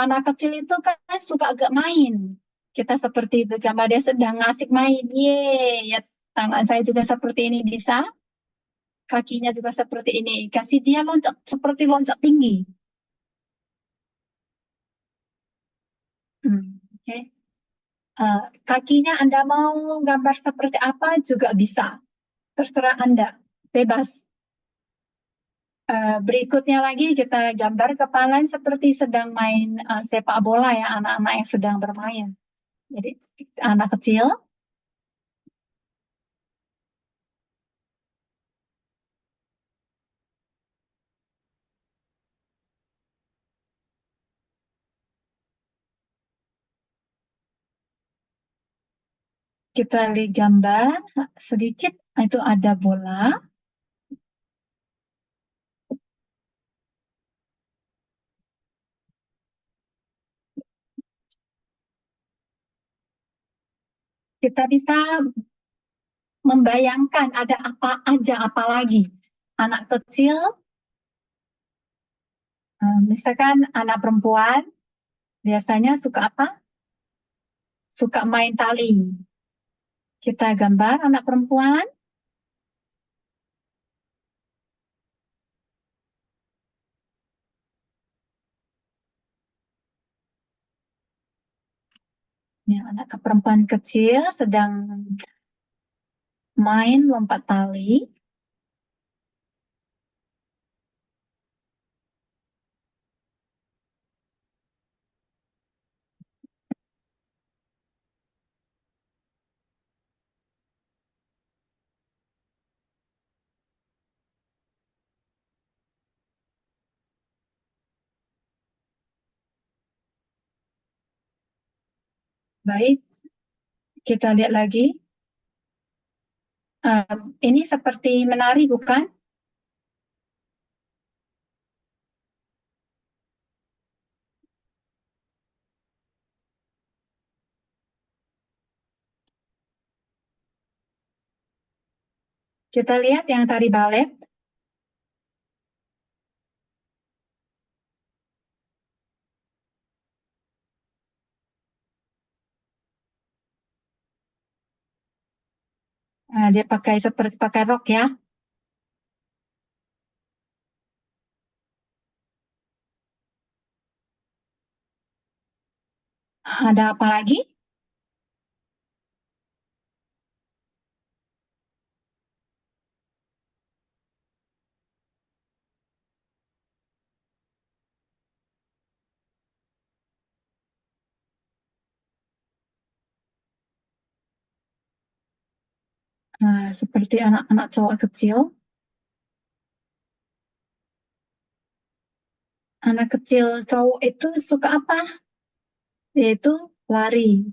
Anak kecil itu kan suka agak main. Kita seperti gambar dia sedang asik main. Yeay, ya tangan saya juga seperti ini bisa. kakinya juga seperti ini. Kasih dia loncat seperti loncat tinggi. Oke. Eh, kakinya Anda mau gambar seperti apa juga bisa. Terserah Anda, bebas. Berikutnya lagi kita gambar kepala seperti sedang main sepak bola ya, anak-anak yang sedang bermain. Jadi anak kecil, kita lihat gambar sedikit, itu ada bola. Kita bisa membayangkan ada apa aja, apa lagi. Anak kecil, misalkan anak perempuan, biasanya suka apa? Suka main tali. Kita gambar anak perempuan, ya, anak perempuan kecil sedang main lompat tali. Baik, kita lihat lagi. Ini seperti menari, bukan? Kita lihat yang tari balet. Dia pakai seperti pakai rok ya. Ada apa lagi? Seperti anak-anak cowok kecil. Anak kecil cowok itu suka apa? Yaitu lari.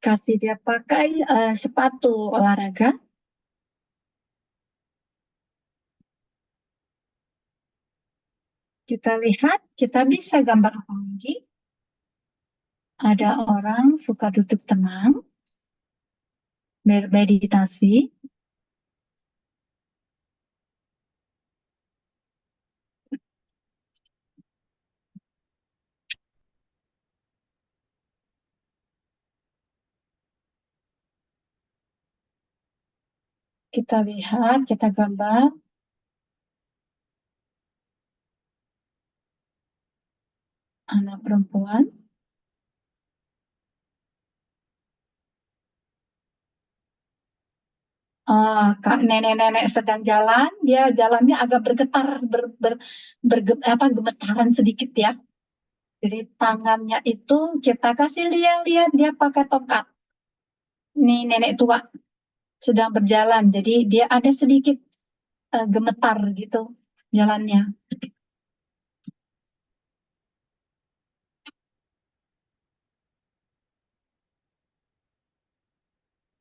Kasih dia pakai sepatu olahraga. Kita lihat, kita bisa gambar apa lagi? Ada orang suka duduk tenang, bermeditasi. Kita lihat, kita gambar anak perempuan. Kak nenek-nenek sedang jalan, dia jalannya agak bergetar, apa, gemetaran sedikit ya. Jadi tangannya itu kita kasih lihat dia pakai tongkat. Ini nenek tua sedang berjalan, jadi dia ada sedikit gemetar gitu jalannya.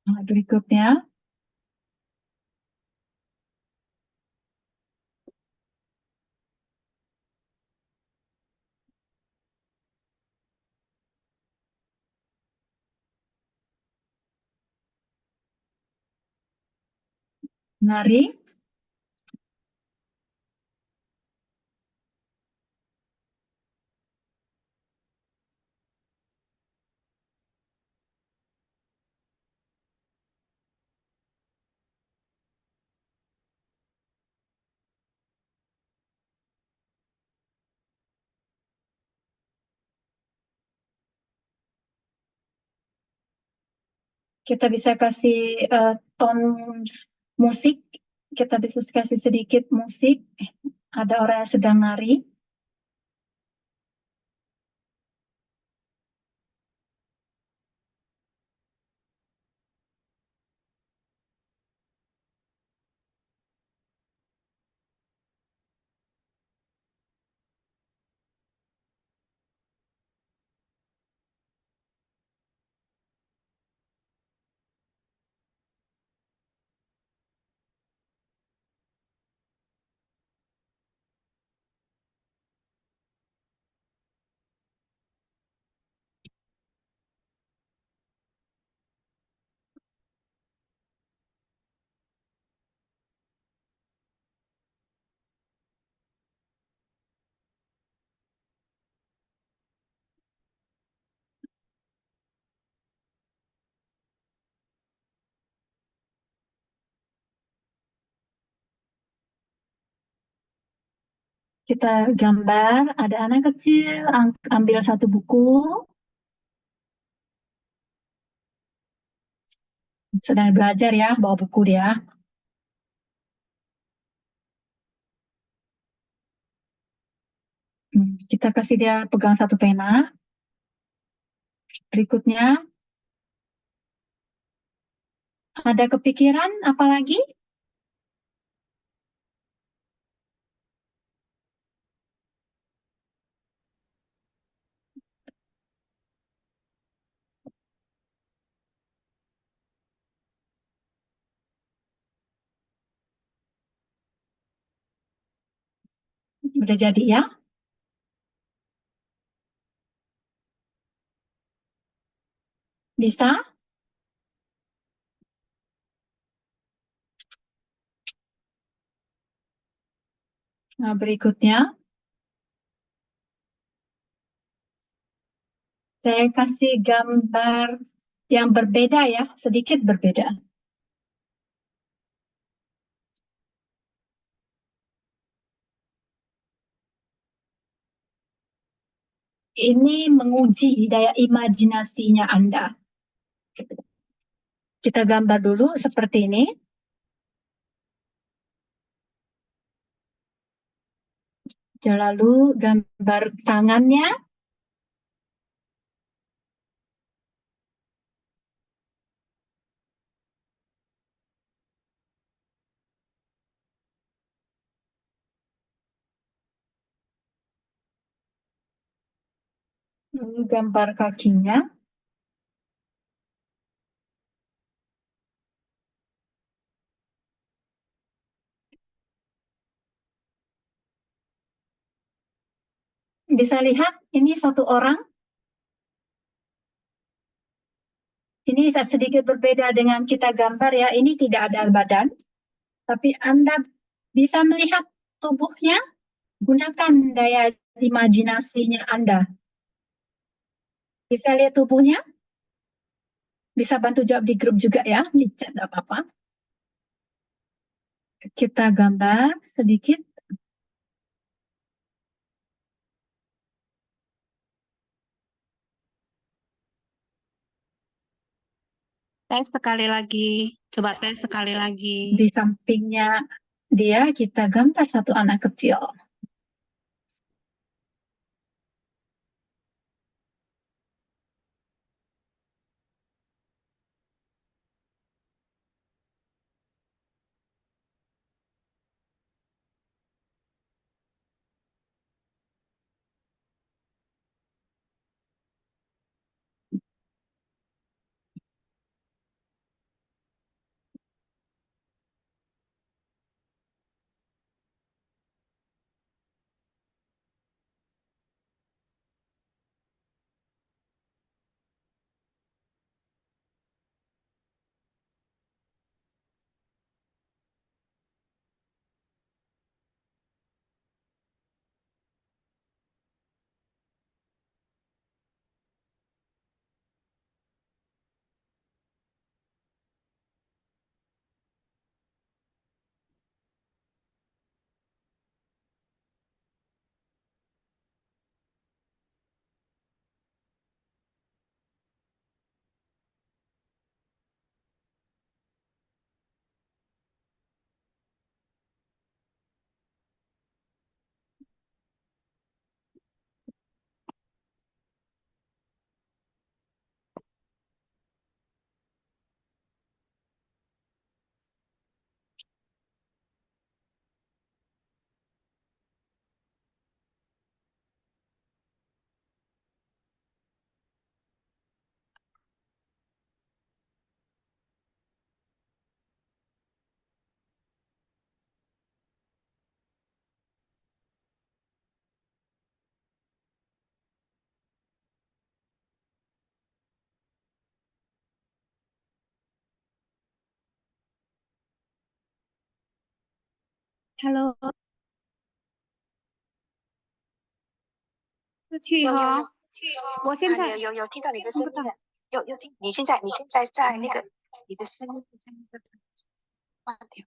Nah, berikutnya, mari Kita bisa kasih tone musik, kita bisa kasih sedikit musik. Ada orang yang sedang nari. Kita gambar, ada anak kecil, ambil satu buku, sedang belajar ya, bawa buku dia. Kita kasih dia pegang satu pena. Berikutnya, ada kepikiran apa lagi? Udah jadi ya? Bisa? Nah, berikutnya, saya kasih gambar yang berbeda ya, sedikit berbeda. Ini menguji daya imajinasinya Anda. Kita gambar dulu seperti ini. Lalu gambar tangannya, lalu gambar kakinya. Bisa lihat ini satu orang. Ini sedikit berbeda dengan kita gambar ya. Ini tidak ada badan, tapi Anda bisa melihat tubuhnya. Gunakan daya imajinasinya Anda. Bisa lihat tubuhnya? Bisa bantu jawab di grup juga ya, di chat tidak apa-apa. Kita gambar sedikit. Tes sekali lagi. Coba tes sekali lagi. Di sampingnya dia kita gambar satu anak kecil. Hello，是去哈，我现在有听到你的声音听不到。有听，你现在在那个你的声音在那个关掉。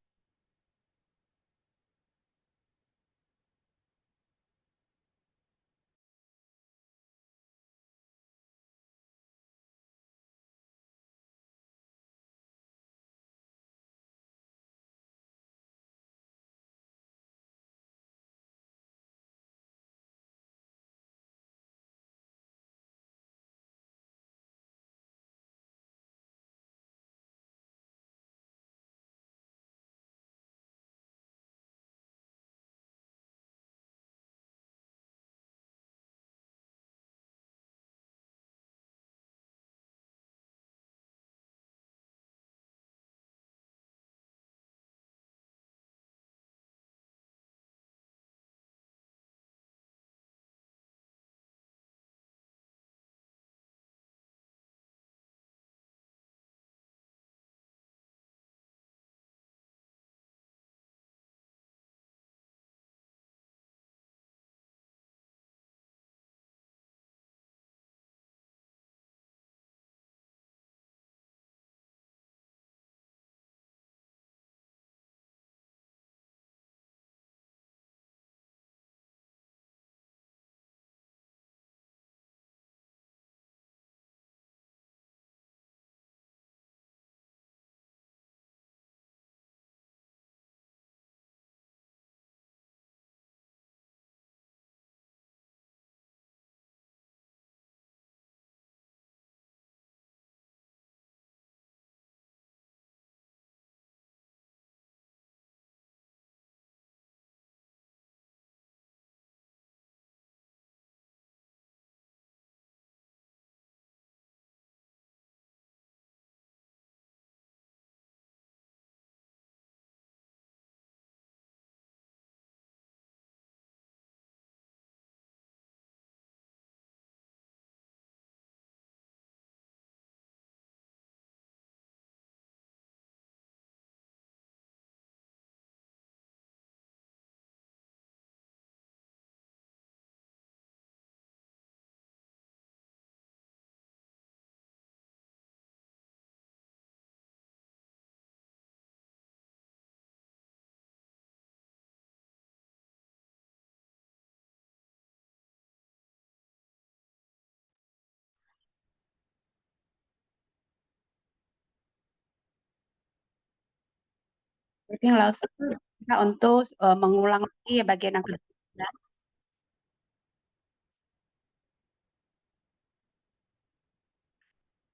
Briefing langsung kita untuk mengulang lagi ya bagian yang kedua.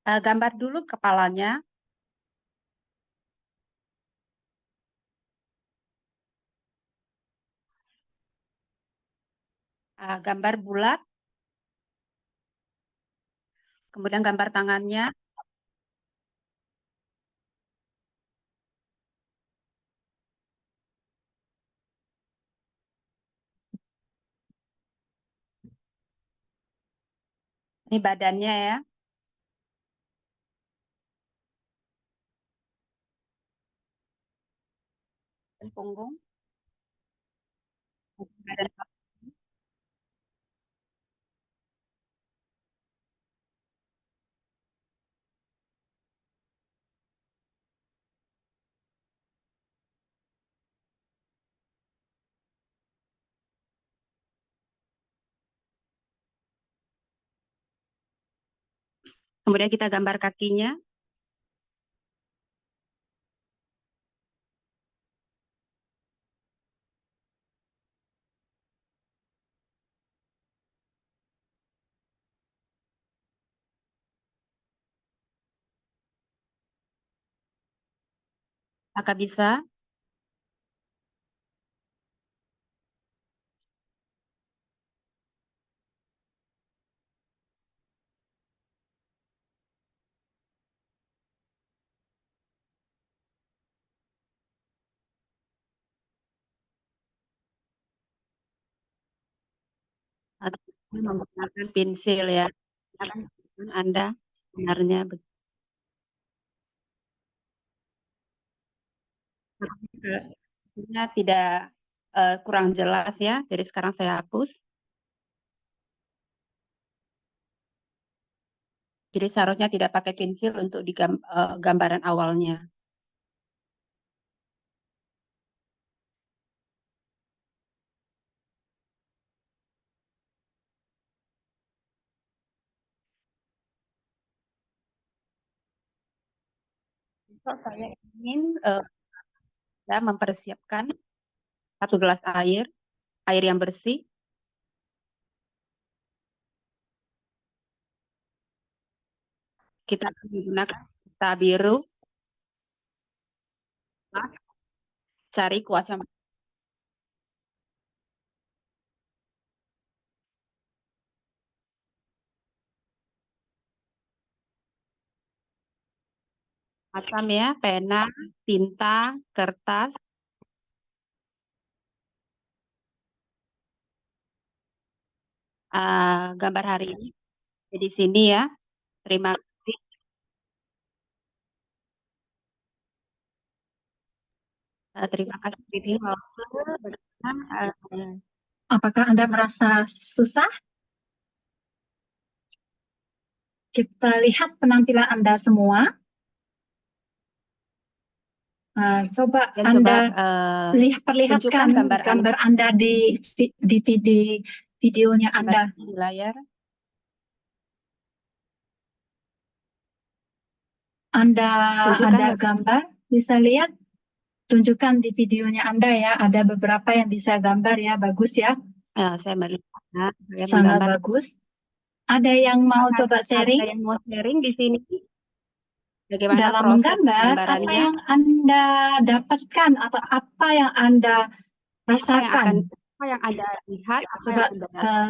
Gambar dulu kepalanya, gambar bulat, kemudian gambar tangannya, ini badannya ya, dan punggung, badan. Kemudian kita gambar kakinya, maka bisa. Atau menggunakan pensil ya. Karena Anda sebenarnya tidak kurang jelas ya. Jadi sekarang saya hapus. Jadi seharusnya tidak pakai pensil untuk di gambaran awalnya. Kalau saya ingin ya, mempersiapkan 1 gelas air yang bersih. Kita akan menggunakan pita biru, cari kuas yang macam ya, pena, tinta, kertas, gambar hari ini di sini ya. Terima kasih. Terima kasih Titi Walker. Bagaimana, Apakah Anda merasa susah? Kita lihat penampilan Anda semua. Coba dan Anda tunjukkan perlihatkan gambar Anda di videonya Anda. di layar. Anda Tunjukkan. ada gambar, bisa lihat. Tunjukkan di videonya Anda ya, ada beberapa yang bisa gambar ya, bagus ya. Saya melihat. Saya Sangat menggambar. bagus. Ada yang mau coba Ada sharing? yang mau sharing di sini? Bagaimana Dalam proses menggambar, apa penggambarannya? yang Anda dapatkan atau apa yang Anda rasakan? Apa yang Anda lihat? Coba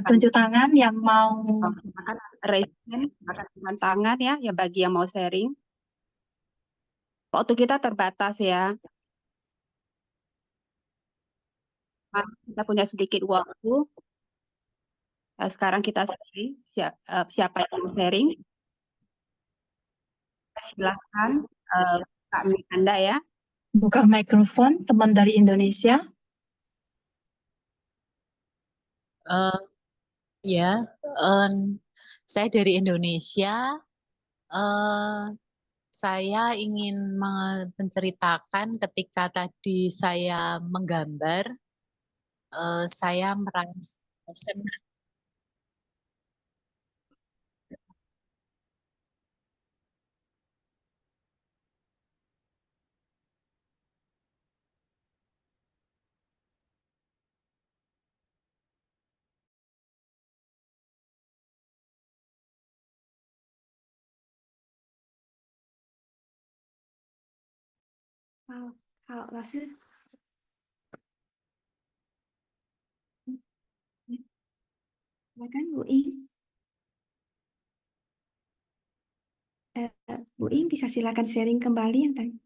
tunjuk tangan yang mau. Silakan raise hand, silakan dengan tangan ya, ya bagi yang mau sharing. Waktu kita terbatas ya. Kita punya sedikit waktu. Sekarang kita sharing. Siapa yang mau sharing? Silahkan buka mic Anda ya. Buka mikrofon, teman dari Indonesia. Ya, saya dari Indonesia. Saya ingin menceritakan ketika tadi saya menggambar, saya merasa senang. Silakan Bu Ing. Bu Ing bisa silakan sharing kembali yang tadi.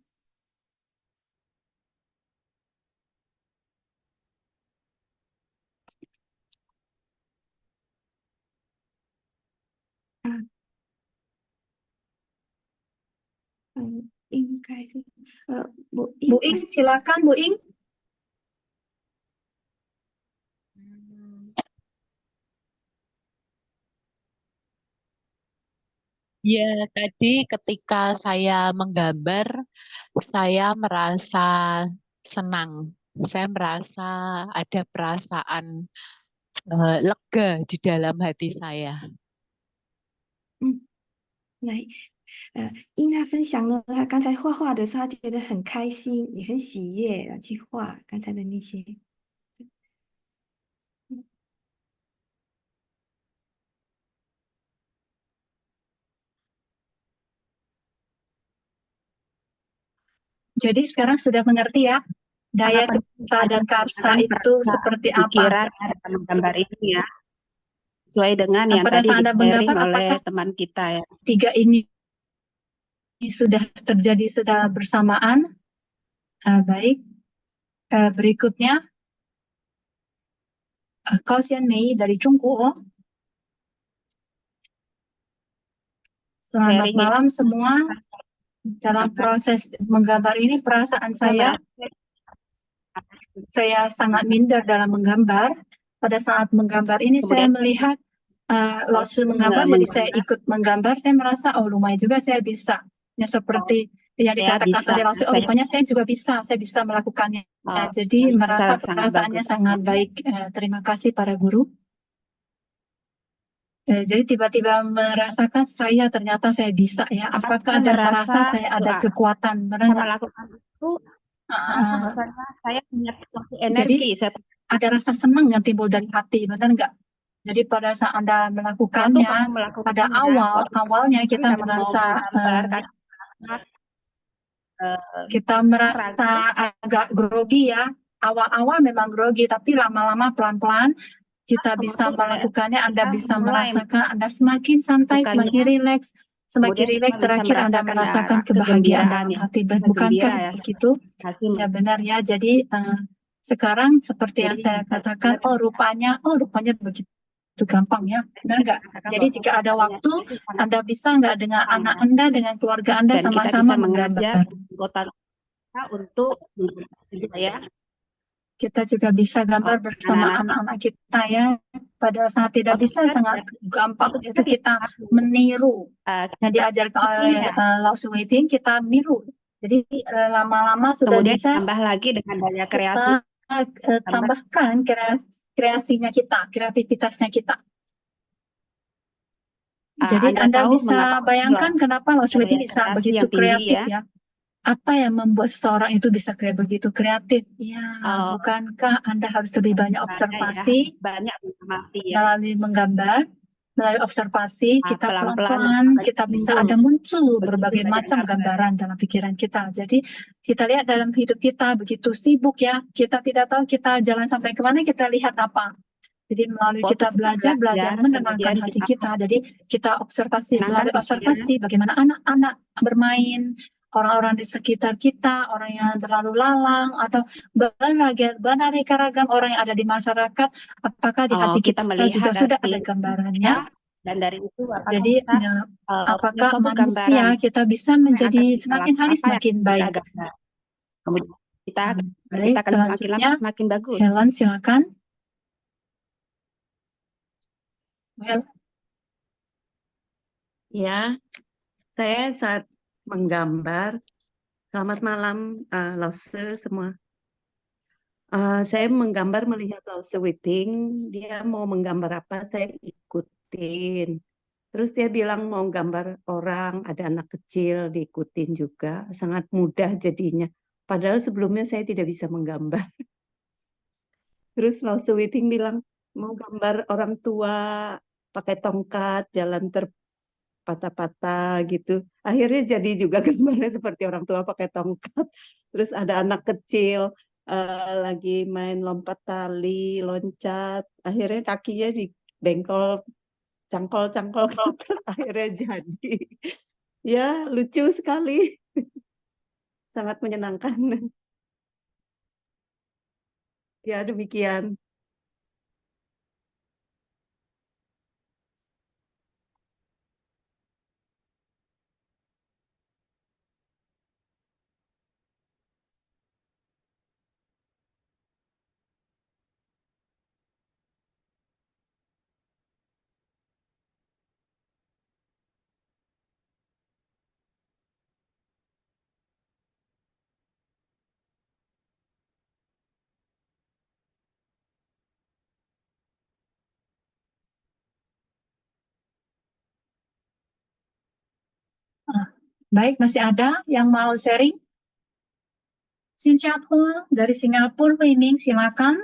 Ing, Bu Ing, Bu Ing, silakan Bu Ing. Ya, tadi ketika saya menggambar, saya merasa senang. Saya merasa ada perasaan lega di dalam hati saya. 来，因他分享了他刚才画画的时候，他觉得很开心，也很喜悦，去画刚才的那些。Jadi sekarang sudah mengerti ya, daya cipta dan karsa itu seperti apa? Pikiran dalam menggambar ini ya. Sesuai dengan yang Pada tadi saat Anda di-sharing menggambar, oleh apakah teman kita ya. tiga ini sudah terjadi secara bersamaan? Baik. Berikutnya, Cao Xianmei dari Chungguo. Selamat Sharing malam semua. Dalam proses menggambar ini perasaan saya saya sangat minder dalam menggambar. Pada saat menggambar ini saya Kemudian melihat Laosu menggambar, jadi saya ikut menggambar. Saya merasa oh lumayan juga saya bisa. Ya seperti yang ya dikatakan bisa. oleh Laosu, oh Saya rupanya saya juga bisa, saya bisa melakukannya. oh, Jadi bisa merasa sangat perasaannya bagus. sangat baik. Terima kasih para guru. Jadi tiba-tiba merasakan saya ternyata saya bisa ya. Apakah ada merasa saya ada kekuatan? Benar Saya nggak? melakukan itu merasa Ah, bahwasanya saya punya suatu jadi energi. Saya ada rasa senang yang timbul dari hati, benar nggak? Jadi pada saat Anda waktu melakukannya, kamu pada melakukannya, awalnya kan kita kamu mau merasa menggambarkan kita merasa agak grogi ya. Awal-awal memang grogi, tapi lama-lama pelan-pelan kita bisa melakukannya. Anda bisa merasakan Anda semakin santai, semakin rileks, terakhir Anda merasakan kebahagiaan dalam hati. Bukankah begitu? Ya benar ya. Jadi sekarang seperti yang saya katakan, oh rupanya begitu gampang ya, benar nggak? Jadi jika ada waktu, Anda bisa nggak dengan anak Anda, dengan keluarga Anda dan kita sama-sama bisa mengajar menggambar. anggota kita untuk ya. Kita juga bisa gambar bersama anak-anak kita ya. Pada saat tidak bisa sangat gampang itu kita meniru yang diajarkan oleh Laosu Weiping, kita niru. Jadi lama-lama sudah kemudian bisa tambah lagi dengan daya kreasi, kita tambahkan kreasinya kita, kreativitasnya kita. Jadi Anda tahu bisa bayangkan kenapa Laosu Weiping bisa kreasi begitu yang tinggi kreatif ya. ya. Apa yang membuat seseorang itu bisa begitu kreatif? Ya, bukankah Anda harus lebih banyak observasi banyak mengamati ya. melalui menggambar, melalui observasi, kita pelan-pelan pelan-pelan, kita bisa ada muncul berbagai macam gambaran dalam pikiran kita. Jadi kita lihat dalam hidup kita begitu sibuk ya, kita tidak tahu kita jalan sampai kemana, kita lihat apa. Jadi melalui kita belajar menenangkan hati kita. Jadi kita observasi, melalui observasi bagaimana anak-anak bermain, orang-orang di sekitar kita, orang yang terlalu lalang, atau beraneka ragam orang yang ada di masyarakat, apakah di hati kita juga sudah ada gambarannya? Dan dari itu Jadi apakah manusia kita bisa menjadi semakin hari semakin baik? Kemudian kita Baik, akan semakin lama selanjutnya semakin bagus. Helen silakan. Ya, saya saat menggambar. Selamat malam, Lause semua. Saya menggambar melihat Lause Weiping. Dia mau menggambar apa, saya ikutin. Terus dia bilang mau gambar orang, ada anak kecil, diikutin juga. Sangat mudah jadinya. Padahal sebelumnya saya tidak bisa menggambar. Terus Lause Weiping bilang, mau gambar orang tua pakai tongkat, jalan patah-patah gitu. Akhirnya jadi juga gambarnya seperti orang tua pakai tongkat. Terus ada anak kecil lagi main lompat tali, loncat. Akhirnya kakinya di bengkol, cangkol-cangkol ke atas. Akhirnya jadi. Ya, lucu sekali. Sangat menyenangkan. Ya, demikian. Baik, masih ada yang mau sharing? Singapura, dari Singapura, Weiming, silakan.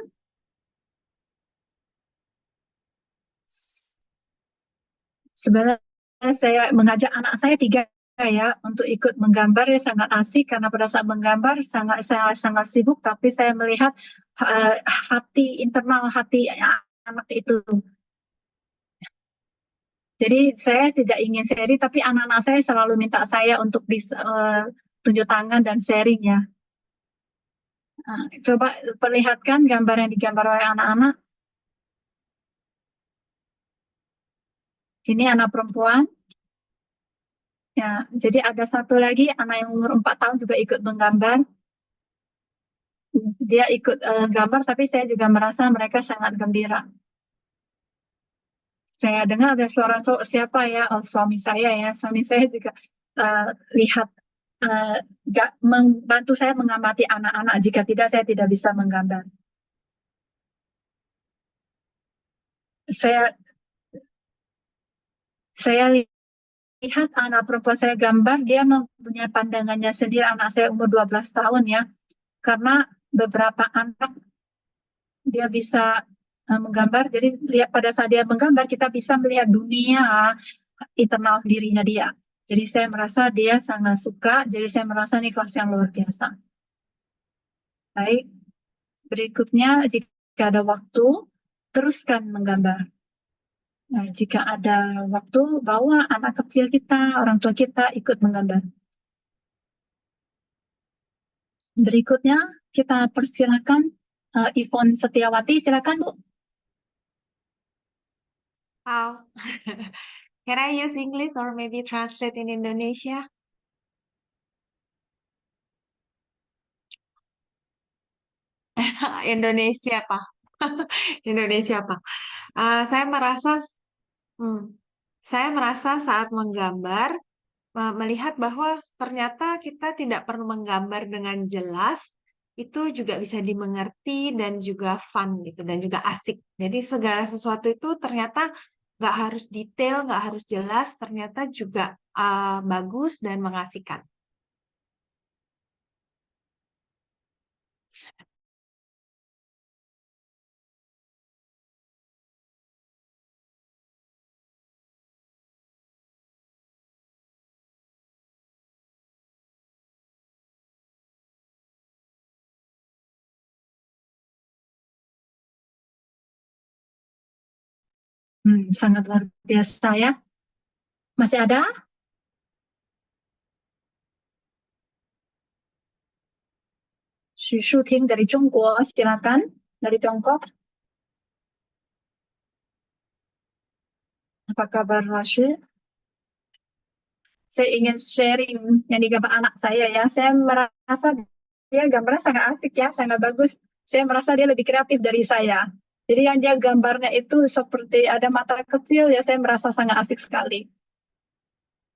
Sebenarnya saya mengajak anak saya 3 ya untuk ikut menggambar, ya sangat asik karena pada saat menggambar sangat sibuk, tapi saya melihat internal hati anak itu. Jadi saya tidak ingin sharing, tapi anak-anak saya selalu minta saya untuk bisa tunjuk tangan dan sharing ya. Coba perlihatkan gambar yang digambar oleh anak-anak. Ini anak perempuan. Ya, jadi ada satu lagi anak yang umur 4 tahun juga ikut menggambar. dia ikut gambar, tapi saya juga merasa mereka sangat gembira. Saya dengar ada suara siapa ya, oh, suami saya ya, suami saya juga lihat membantu saya mengamati anak-anak. Jika tidak, saya tidak bisa menggambar. Saya lihat anak perempuan saya gambar, dia mempunyai pandangannya sendiri. Anak saya umur 12 tahun ya, karena beberapa anak dia bisa menggambar. Jadi pada saat dia menggambar, kita bisa melihat dunia internal dirinya dia. Jadi saya merasa dia sangat suka. Jadi saya merasa ini kelas yang luar biasa. Baik, berikutnya jika ada waktu, teruskan menggambar. Nah, jika ada waktu, bawa anak kecil kita, orang tua kita ikut menggambar. Berikutnya kita persilakan Ivonne Setiawati, silakan Bu. How? Can I use English or maybe translate in Indonesia? Indonesia Pak. Indonesia Pak. Saya merasa saat menggambar melihat bahwa ternyata kita tidak perlu menggambar dengan jelas, itu juga bisa dimengerti dan juga fun gitu dan juga asik. Jadi segala sesuatu itu ternyata nggak harus detail, nggak harus jelas, ternyata juga bagus dan mengasihkan. Sangat luar biasa ya. Masih ada? Xu Shuting dari Jongguo, silakan. Dari Tiongkok. Apa kabar Rashid? Saya ingin sharing yang digambar anak saya ya. Saya merasa dia gambarnya sangat asik ya, sangat bagus. Saya merasa dia lebih kreatif dari saya. Jadi yang dia gambarnya itu seperti ada mata kecil ya, saya merasa sangat asik sekali.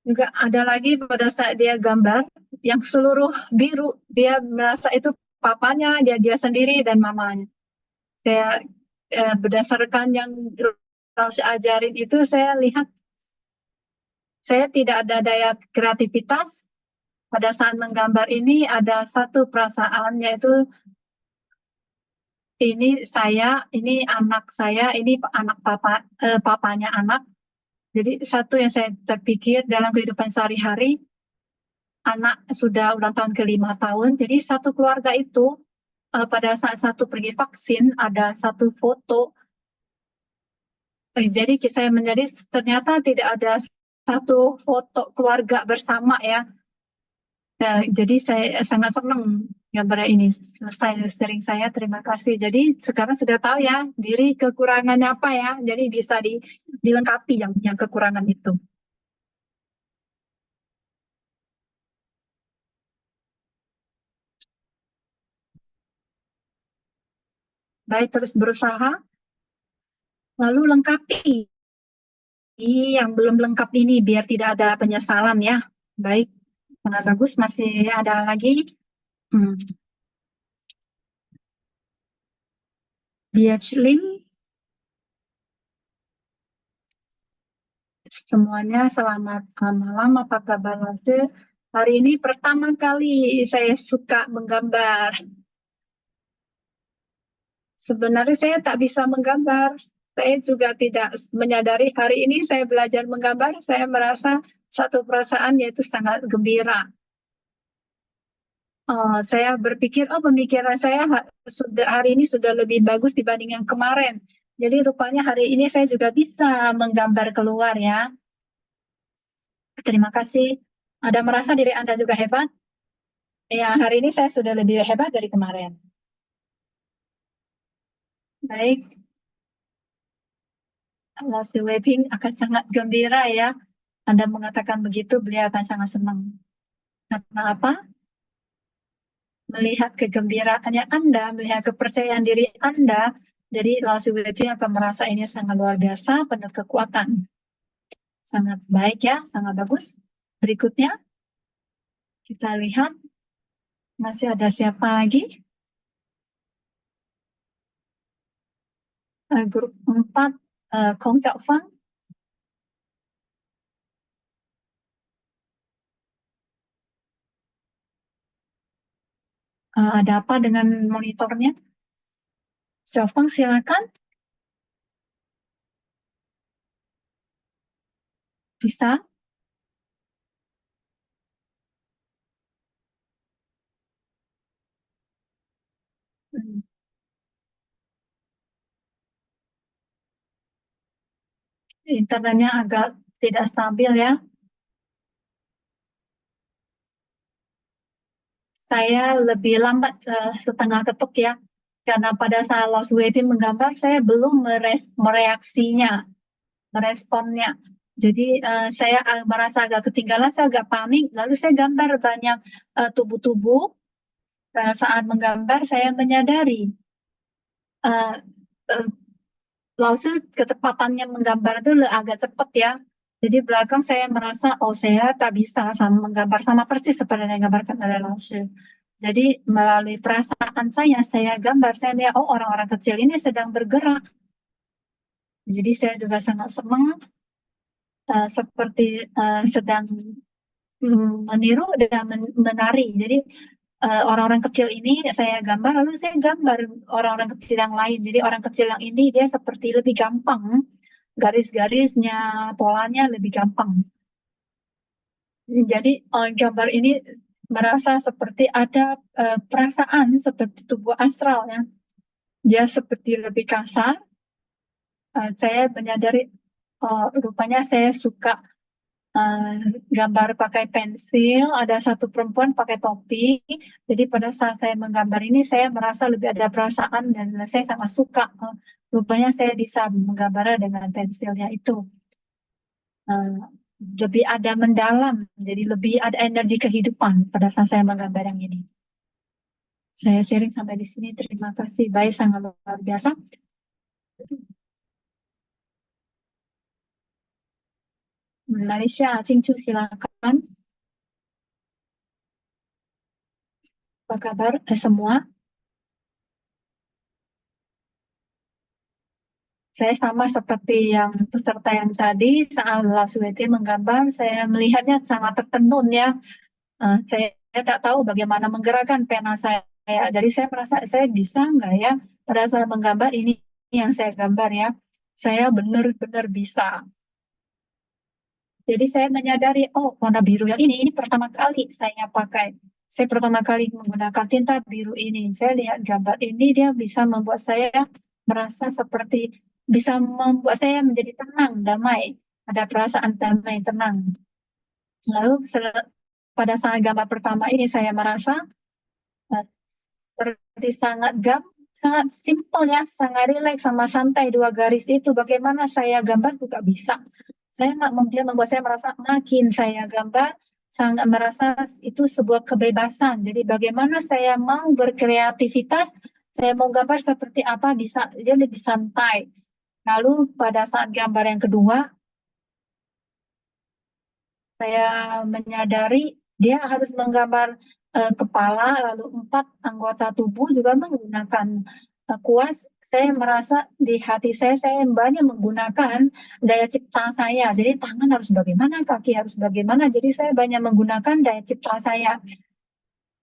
Juga ada lagi pada saat dia gambar yang seluruh biru, dia merasa itu papanya, dia sendiri dan mamanya. Saya berdasarkan yang saya ajarin itu, saya lihat saya tidak ada daya kreativitas. Pada saat menggambar ini ada satu perasaan, yaitu ini saya, ini anak saya, ini anak papanya anak. Jadi satu yang saya terpikir dalam kehidupan sehari-hari, anak sudah ulang tahun ke-5 tahun, jadi satu keluarga itu pada saat satu pergi vaksin ada satu foto. Jadi saya menjadi ternyata tidak ada satu foto keluarga bersama ya. Jadi saya sangat senang gambar ini. Sharing saya, terima kasih. Jadi sekarang sudah tahu ya diri kekurangannya apa ya. Jadi bisa dilengkapi yang kekurangan itu. Baik, terus berusaha. Lalu lengkapi yang belum lengkap ini biar tidak ada penyesalan ya. Baik, sangat bagus. Masih ada lagi. Biachling. Semuanya selamat malam, apa kabar Nasir? Hari ini pertama kali saya suka menggambar. Sebenarnya saya tak bisa menggambar. Saya juga tidak menyadari hari ini saya belajar menggambar. Saya merasa satu perasaan yaitu sangat gembira. Saya berpikir, pemikiran saya hari ini sudah lebih bagus dibanding yang kemarin. Jadi rupanya hari ini saya juga bisa menggambar keluar ya. Terima kasih. Ada merasa diri Anda juga hebat? Ya, hari ini saya sudah lebih hebat dari kemarin. Baik. Si Wei-Ping akan sangat gembira ya. Anda mengatakan begitu, beliau akan sangat senang. Karena apa? melihat kegembiraannya Anda, melihat kepercayaan diri Anda. Jadi Lao Tzu Wei akan merasa ini sangat luar biasa, penuh kekuatan. Sangat baik ya, sangat bagus. Berikutnya, kita lihat masih ada siapa lagi? Grup 4, Kong Xiao Fang. Ada apa dengan monitornya? Xiao Fang, silakan. Bisa? Hmm, Internetnya agak tidak stabil ya. Saya lebih lambat setengah ketuk ya. Karena pada saat Lost Wavy menggambar, saya belum meresponnya. Jadi saya merasa agak ketinggalan, saya agak panik. Lalu saya gambar banyak tubuh-tubuh. Pada saat menggambar, saya menyadari uh, uh, Lause kecepatannya menggambar itu agak cepat ya. Jadi belakang saya merasa, oh saya tak bisa sama menggambar sama persis seperti yang digambarkan oleh Lause. Jadi melalui perasaan saya gambar, saya lihat, oh orang-orang kecil ini sedang bergerak. Jadi saya juga sangat senang, seperti sedang meniru dan menari. Jadi orang-orang kecil ini saya gambar, lalu saya gambar orang-orang kecil yang lain. Jadi orang kecil yang ini dia seperti lebih gampang, garis-garisnya, polanya lebih gampang. Jadi gambar ini merasa seperti ada perasaan seperti tubuh astral ya. Dia seperti lebih kasar. Saya menyadari rupanya saya suka gambar pakai pensil, ada satu perempuan pakai topi. Jadi pada saat saya menggambar ini, saya merasa lebih ada perasaan dan saya sangat suka. Rupanya saya bisa menggambarnya dengan pensilnya itu. Lebih ada mendalam, jadi lebih ada energi kehidupan pada saat saya menggambar yang ini. Saya sharing sampai di sini. Terima kasih. Baik, sangat luar biasa. Malaysia, Cingcu silakan. Apa kabar semua? Saya sama seperti yang peserta yang tadi, saat Lasuweti menggambar, saya melihatnya sangat tertenun ya. Saya tak tahu bagaimana menggerakkan pena saya. Jadi saya merasa, saya bisa nggak ya pada saat menggambar ini yang saya gambar ya. Saya benar-benar bisa. Jadi saya menyadari, oh warna biru yang ini pertama kali saya pakai. Saya pertama kali menggunakan tinta biru ini. Saya lihat gambar ini, dia bisa membuat saya merasa seperti, bisa membuat saya menjadi tenang, damai. Ada perasaan damai, tenang. Lalu pada saat gambar pertama ini saya merasa seperti sangat simpel ya, sangat rileks sama santai dua garis itu. Bagaimana saya gambar juga bisa. Dia membuat saya merasa makin saya gambar sangat merasa itu sebuah kebebasan. Jadi bagaimana saya mau berkreativitas, saya mau gambar seperti apa bisa, dia lebih santai. Lalu pada saat gambar yang kedua, saya menyadari dia harus menggambar kepala, lalu 4 anggota tubuh juga menggunakan kuas. Saya merasa di hati saya banyak menggunakan daya cipta saya. Jadi tangan harus bagaimana, kaki harus bagaimana. Jadi saya banyak menggunakan daya cipta saya.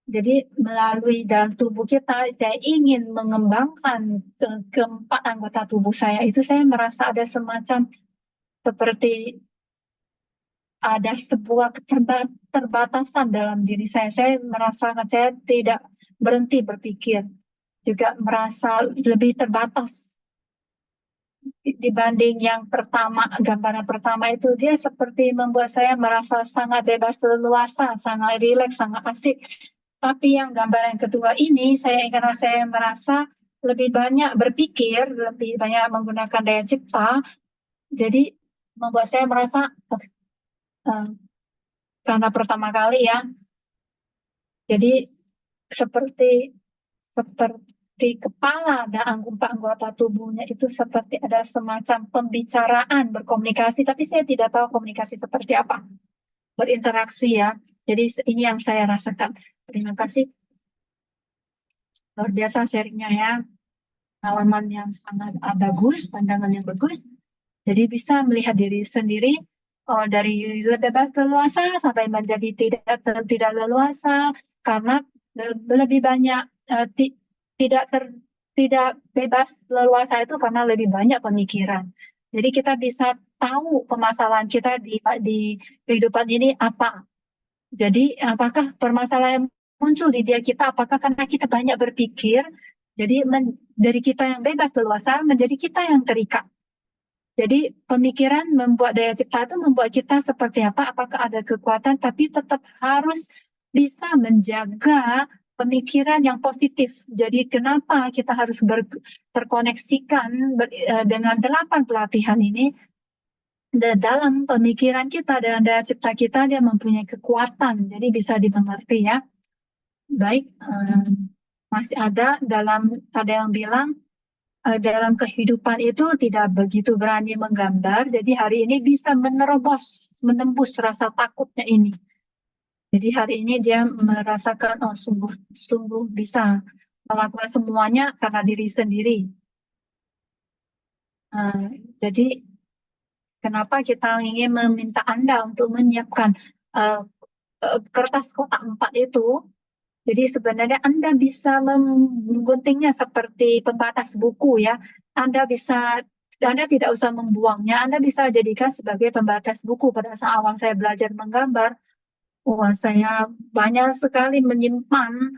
Jadi melalui dalam tubuh kita, saya ingin mengembangkan keempat anggota tubuh saya. Itu saya merasa ada semacam seperti ada sebuah keterbatasan dalam diri saya. Saya merasa saya tidak berhenti berpikir, juga merasa lebih terbatas dibanding yang pertama. Gambaran pertama itu dia seperti membuat saya merasa sangat bebas leluasa, sangat rileks, sangat asik. Tapi yang gambaran kedua ini, karena saya merasa lebih banyak berpikir, lebih banyak menggunakan daya cipta, jadi membuat saya merasa karena pertama kali ya, jadi seperti kepala dan anggota tubuhnya itu seperti ada semacam pembicaraan, berkomunikasi, tapi saya tidak tahu komunikasi seperti apa. Berinteraksi ya. Jadi ini yang saya rasakan. Terima kasih. Luar biasa sharingnya ya. Pengalaman yang sangat bagus, pandangan yang bagus. Jadi bisa melihat diri sendiri dari bebas leluasa sampai menjadi tidak leluasa karena lebih banyak tidak bebas leluasa itu karena lebih banyak pemikiran. Jadi kita bisa tahu permasalahan kita di kehidupan ini apa. Jadi apakah permasalahan yang muncul di diri kita apakah karena kita banyak berpikir. Jadi dari kita yang bebas leluasa menjadi kita yang terikat. Jadi pemikiran membuat daya cipta itu membuat kita seperti apa, apakah ada kekuatan, tapi tetap harus bisa menjaga pemikiran yang positif. Jadi kenapa kita harus terkoneksikan dengan 8 pelatihan ini, dalam pemikiran kita, dan daya cipta kita, dia mempunyai kekuatan, jadi bisa dimengerti ya. Baik, masih ada yang bilang, dalam kehidupan itu tidak begitu berani menggambar, jadi hari ini bisa menembus rasa takutnya ini. Jadi hari ini dia merasakan, oh sungguh bisa melakukan semuanya karena diri sendiri. Jadi kenapa kita ingin meminta Anda untuk menyiapkan kertas kotak 4 itu? Jadi sebenarnya Anda bisa mengguntingnya seperti pembatas buku ya. Anda tidak usah membuangnya, Anda bisa jadikan sebagai pembatas buku. Pada saat awal saya belajar menggambar, saya banyak sekali menyimpan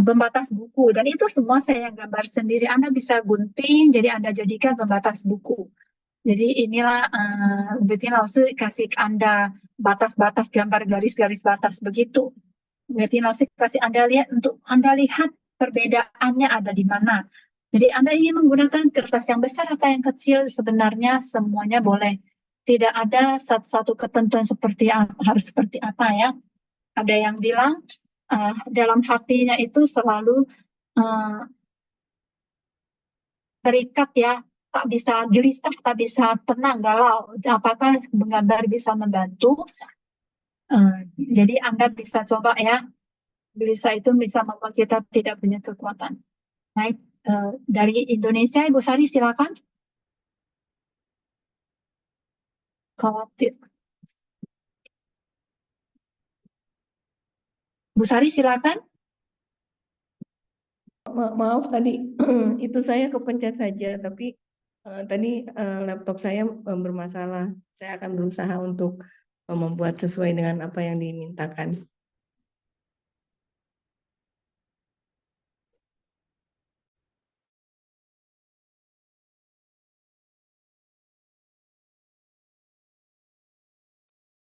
pembatas buku dan itu semua saya gambar sendiri. Anda bisa gunting, jadi Anda jadikan pembatas buku. Jadi inilah Bipin Lause kasih Anda batas-batas gambar garis-garis batas begitu. Bipin Lause kasih Anda lihat untuk Anda lihat perbedaannya ada di mana. Jadi Anda ingin menggunakan kertas yang besar atau yang kecil sebenarnya semuanya boleh. Tidak ada satu ketentuan harus seperti apa ya. Ada yang bilang dalam hatinya itu selalu terikat ya, tak bisa gelisah, tak bisa tenang, galau. Apakah menggambar bisa membantu? Jadi Anda bisa coba ya, gelisah itu bisa membuat kita tidak punya kekuatan. Baik, dari Indonesia, Ibu Sari silakan. Khawatir. Bu Sari silakan. Maaf tadi itu saya kepencet saja, tapi tadi laptop saya bermasalah. Saya akan berusaha untuk membuat sesuai dengan apa yang dimintakan.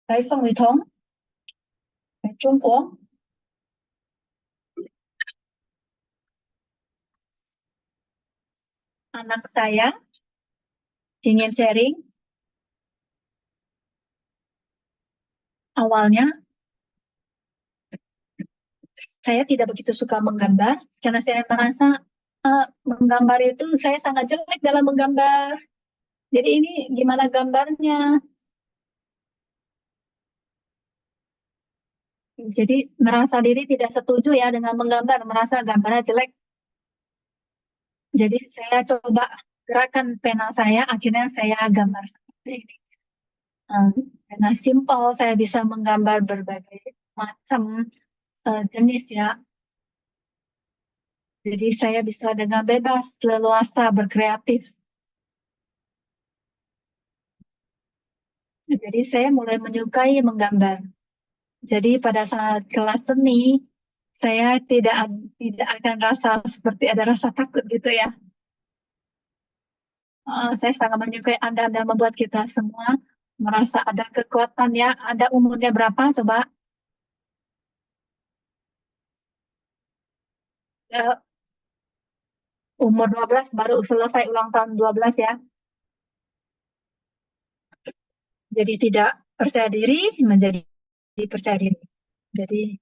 Dari Song Witong, dari Tiongkok. Anak saya ingin sharing. Awalnya saya tidak begitu suka menggambar karena saya merasa menggambar itu saya sangat jelek dalam menggambar. Jadi ini gimana gambarnya? Jadi merasa diri tidak setuju ya dengan menggambar, merasa gambarnya jelek. Jadi saya coba gerakan pena saya, akhirnya saya gambar seperti ini. Dengan simpel saya bisa menggambar berbagai macam jenis ya. Jadi saya bisa dengan bebas, leluasa, berkreatif. Jadi saya mulai menyukai menggambar. Jadi pada saat kelas seni, saya tidak akan rasa seperti ada rasa takut gitu ya. Saya sangat menyukai Anda membuat kita semua merasa ada kekuatan ya. Anda umurnya berapa? Coba. Umur 12 baru selesai ulang tahun 12 ya. Jadi tidak percaya diri menjadi percaya diri. Jadi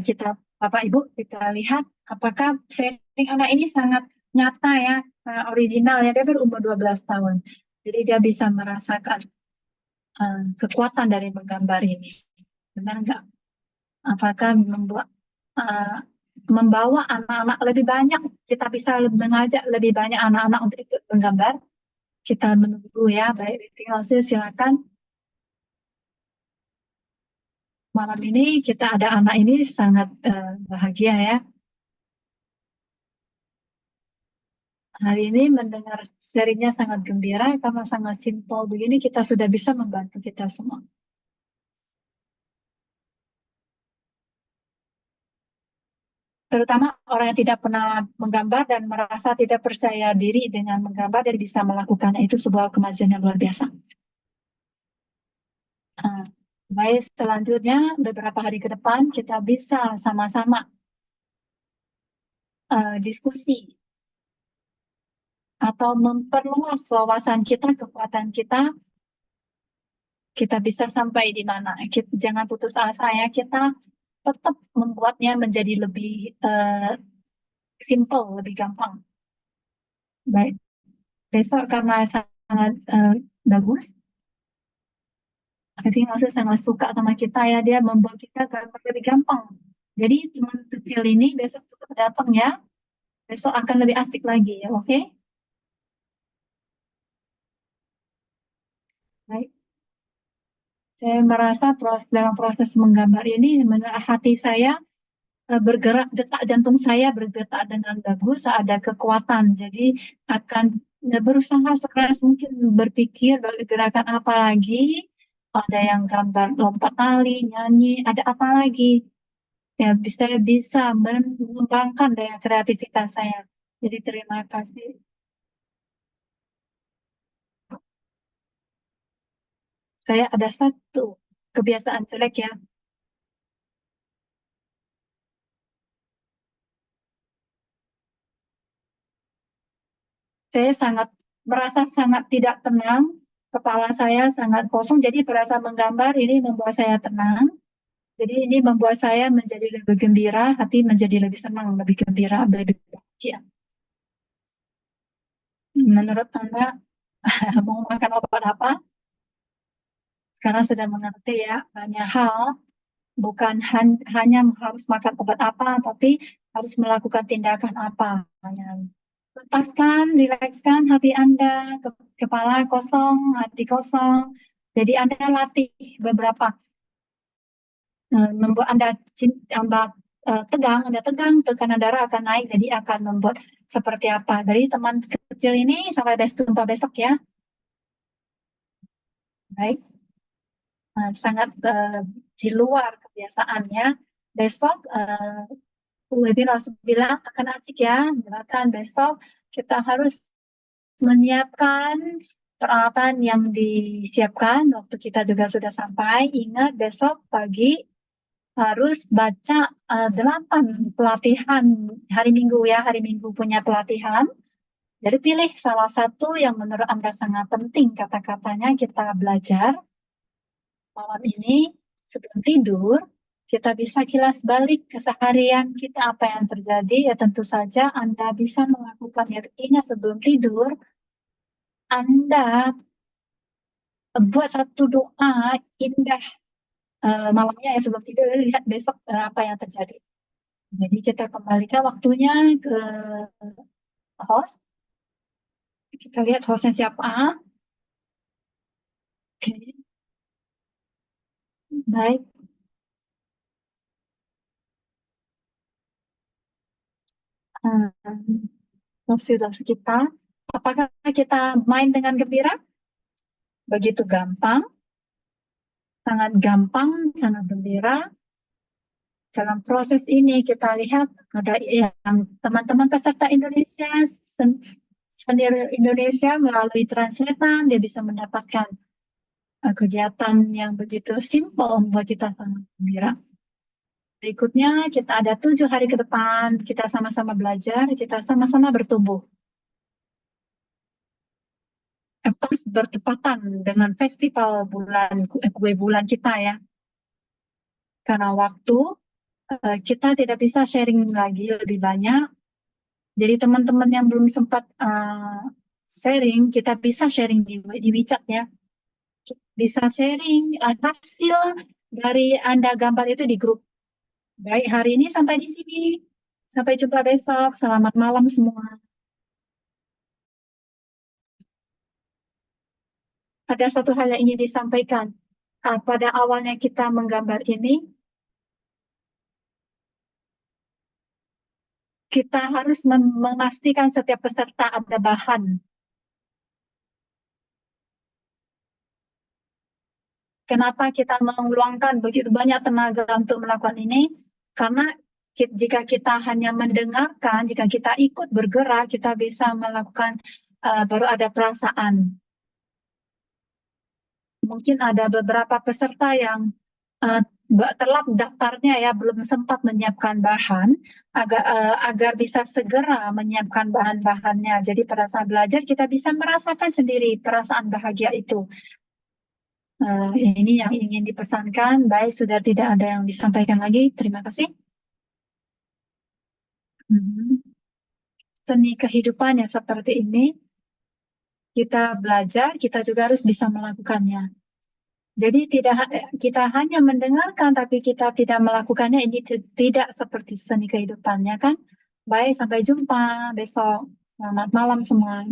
kita Bapak Ibu kita lihat apakah sharing anak ini sangat nyata ya, original ya, dia berumur 12 tahun. Jadi dia bisa merasakan kekuatan dari menggambar ini. Benar nggak? Apakah membawa anak-anak lebih banyak, kita bisa mengajak lebih banyak anak-anak untuk ikut menggambar? Kita menunggu ya, baik Rinalse silakan. Malam ini kita ada anak ini sangat bahagia ya. Hari ini mendengar serinya sangat gembira karena sangat simpel begini kita sudah bisa membantu kita semua. Terutama orang yang tidak pernah menggambar dan merasa tidak percaya diri dengan menggambar dan bisa melakukannya, itu sebuah kemajuan yang luar biasa. Baik, selanjutnya beberapa hari ke depan kita bisa sama-sama diskusi atau memperluas wawasan kita, kekuatan kita. Kita bisa sampai di mana? Jangan putus asa ya, kita tetap membuatnya menjadi lebih simple, lebih gampang. Baik, besok karena sangat bagus, jadi maksud sangat suka sama kita ya, dia membuat kita gambar lebih gampang. Jadi teman kecil ini besok tetap datang ya, besok akan lebih asik lagi ya, oke? Baik. Saya merasa dalam proses menggambar ini, hati saya bergerak, detak jantung saya berdetak dengan bagus, ada kekuatan. Jadi akan berusaha sekeras mungkin berpikir gerakan apa lagi. Ada yang gambar lompat tali, nyanyi, ada apa lagi? Ya, saya bisa mengembangkan daya kreativitas saya. Jadi terima kasih. Saya ada satu kebiasaan jelek ya. Saya merasa sangat tidak tenang, kepala saya sangat kosong, jadi berasa menggambar ini membuat saya tenang. Jadi ini membuat saya menjadi lebih gembira, hati menjadi lebih senang, lebih gembira, lebih bahagia. Menurut Anda, mau makan obat apa? Sekarang sudah mengerti ya, banyak hal, bukan hanya harus makan obat apa, tapi harus melakukan tindakan apa. Lepaskan, rilekskan hati Anda, kepala kosong, hati kosong. Jadi Anda latih beberapa, membuat Anda tegang, Anda tegang, tekanan darah akan naik, jadi akan membuat seperti apa. Dari teman kecil ini sampai jumpa besok ya. Baik, sangat di luar kebiasaannya. Besok webinar bilang akan asik ya. Bahkan besok kita harus menyiapkan peralatan yang disiapkan waktu kita juga sudah sampai. Ingat besok pagi harus baca 8 pelatihan hari Minggu ya. Hari Minggu punya pelatihan. Jadi pilih salah satu yang menurut Anda sangat penting kata-katanya kita belajar. Malam ini sebelum tidur kita bisa kilas balik keseharian kita apa yang terjadi. Ya tentu saja Anda bisa melakukan ini sebelum tidur. Anda buat satu doa indah malamnya ya sebelum tidur, lihat besok apa yang terjadi. Jadi kita kembalikan waktunya ke host. Kita lihat hostnya siapa. Oke. Baik. Host kita. Apakah kita main dengan gembira? Begitu gampang. Sangat gampang, sangat gembira. Dalam proses ini kita lihat ada yang teman-teman peserta Indonesia, senior Indonesia melalui translator, dia bisa mendapatkan kegiatan yang begitu simpel membuat kita sangat gembira. Berikutnya kita ada 7 hari ke depan, kita sama-sama belajar, kita sama-sama bertumbuh. Pas bertepatan dengan festival kue bulan kita ya. Karena waktu kita tidak bisa sharing lagi lebih banyak. Jadi teman-teman yang belum sempat sharing, kita bisa sharing di WeChat ya. Bisa sharing hasil dari Anda gambar itu di grup. Baik, hari ini sampai di sini. Sampai jumpa besok. Selamat malam semua. Ada satu hal yang ingin disampaikan. Pada awalnya kita menggambar ini, kita harus memastikan setiap peserta ada bahan. Kenapa kita meluangkan begitu banyak tenaga untuk melakukan ini? Karena jika kita hanya mendengarkan, jika kita ikut bergerak, kita bisa melakukan baru ada perasaan. Mungkin ada beberapa peserta yang telat daftarnya ya, belum sempat menyiapkan bahan, agar bisa segera menyiapkan bahan-bahannya. Jadi pada saat belajar kita bisa merasakan sendiri perasaan bahagia itu. Ini yang ingin dipesankan. Baik, sudah tidak ada yang disampaikan lagi. Terima kasih. Seni kehidupan yang seperti ini, kita belajar, kita juga harus bisa melakukannya. Jadi kita hanya mendengarkan, tapi kita tidak melakukannya. Ini tidak seperti seni kehidupannya kan. Baik, sampai jumpa besok. Selamat malam semua.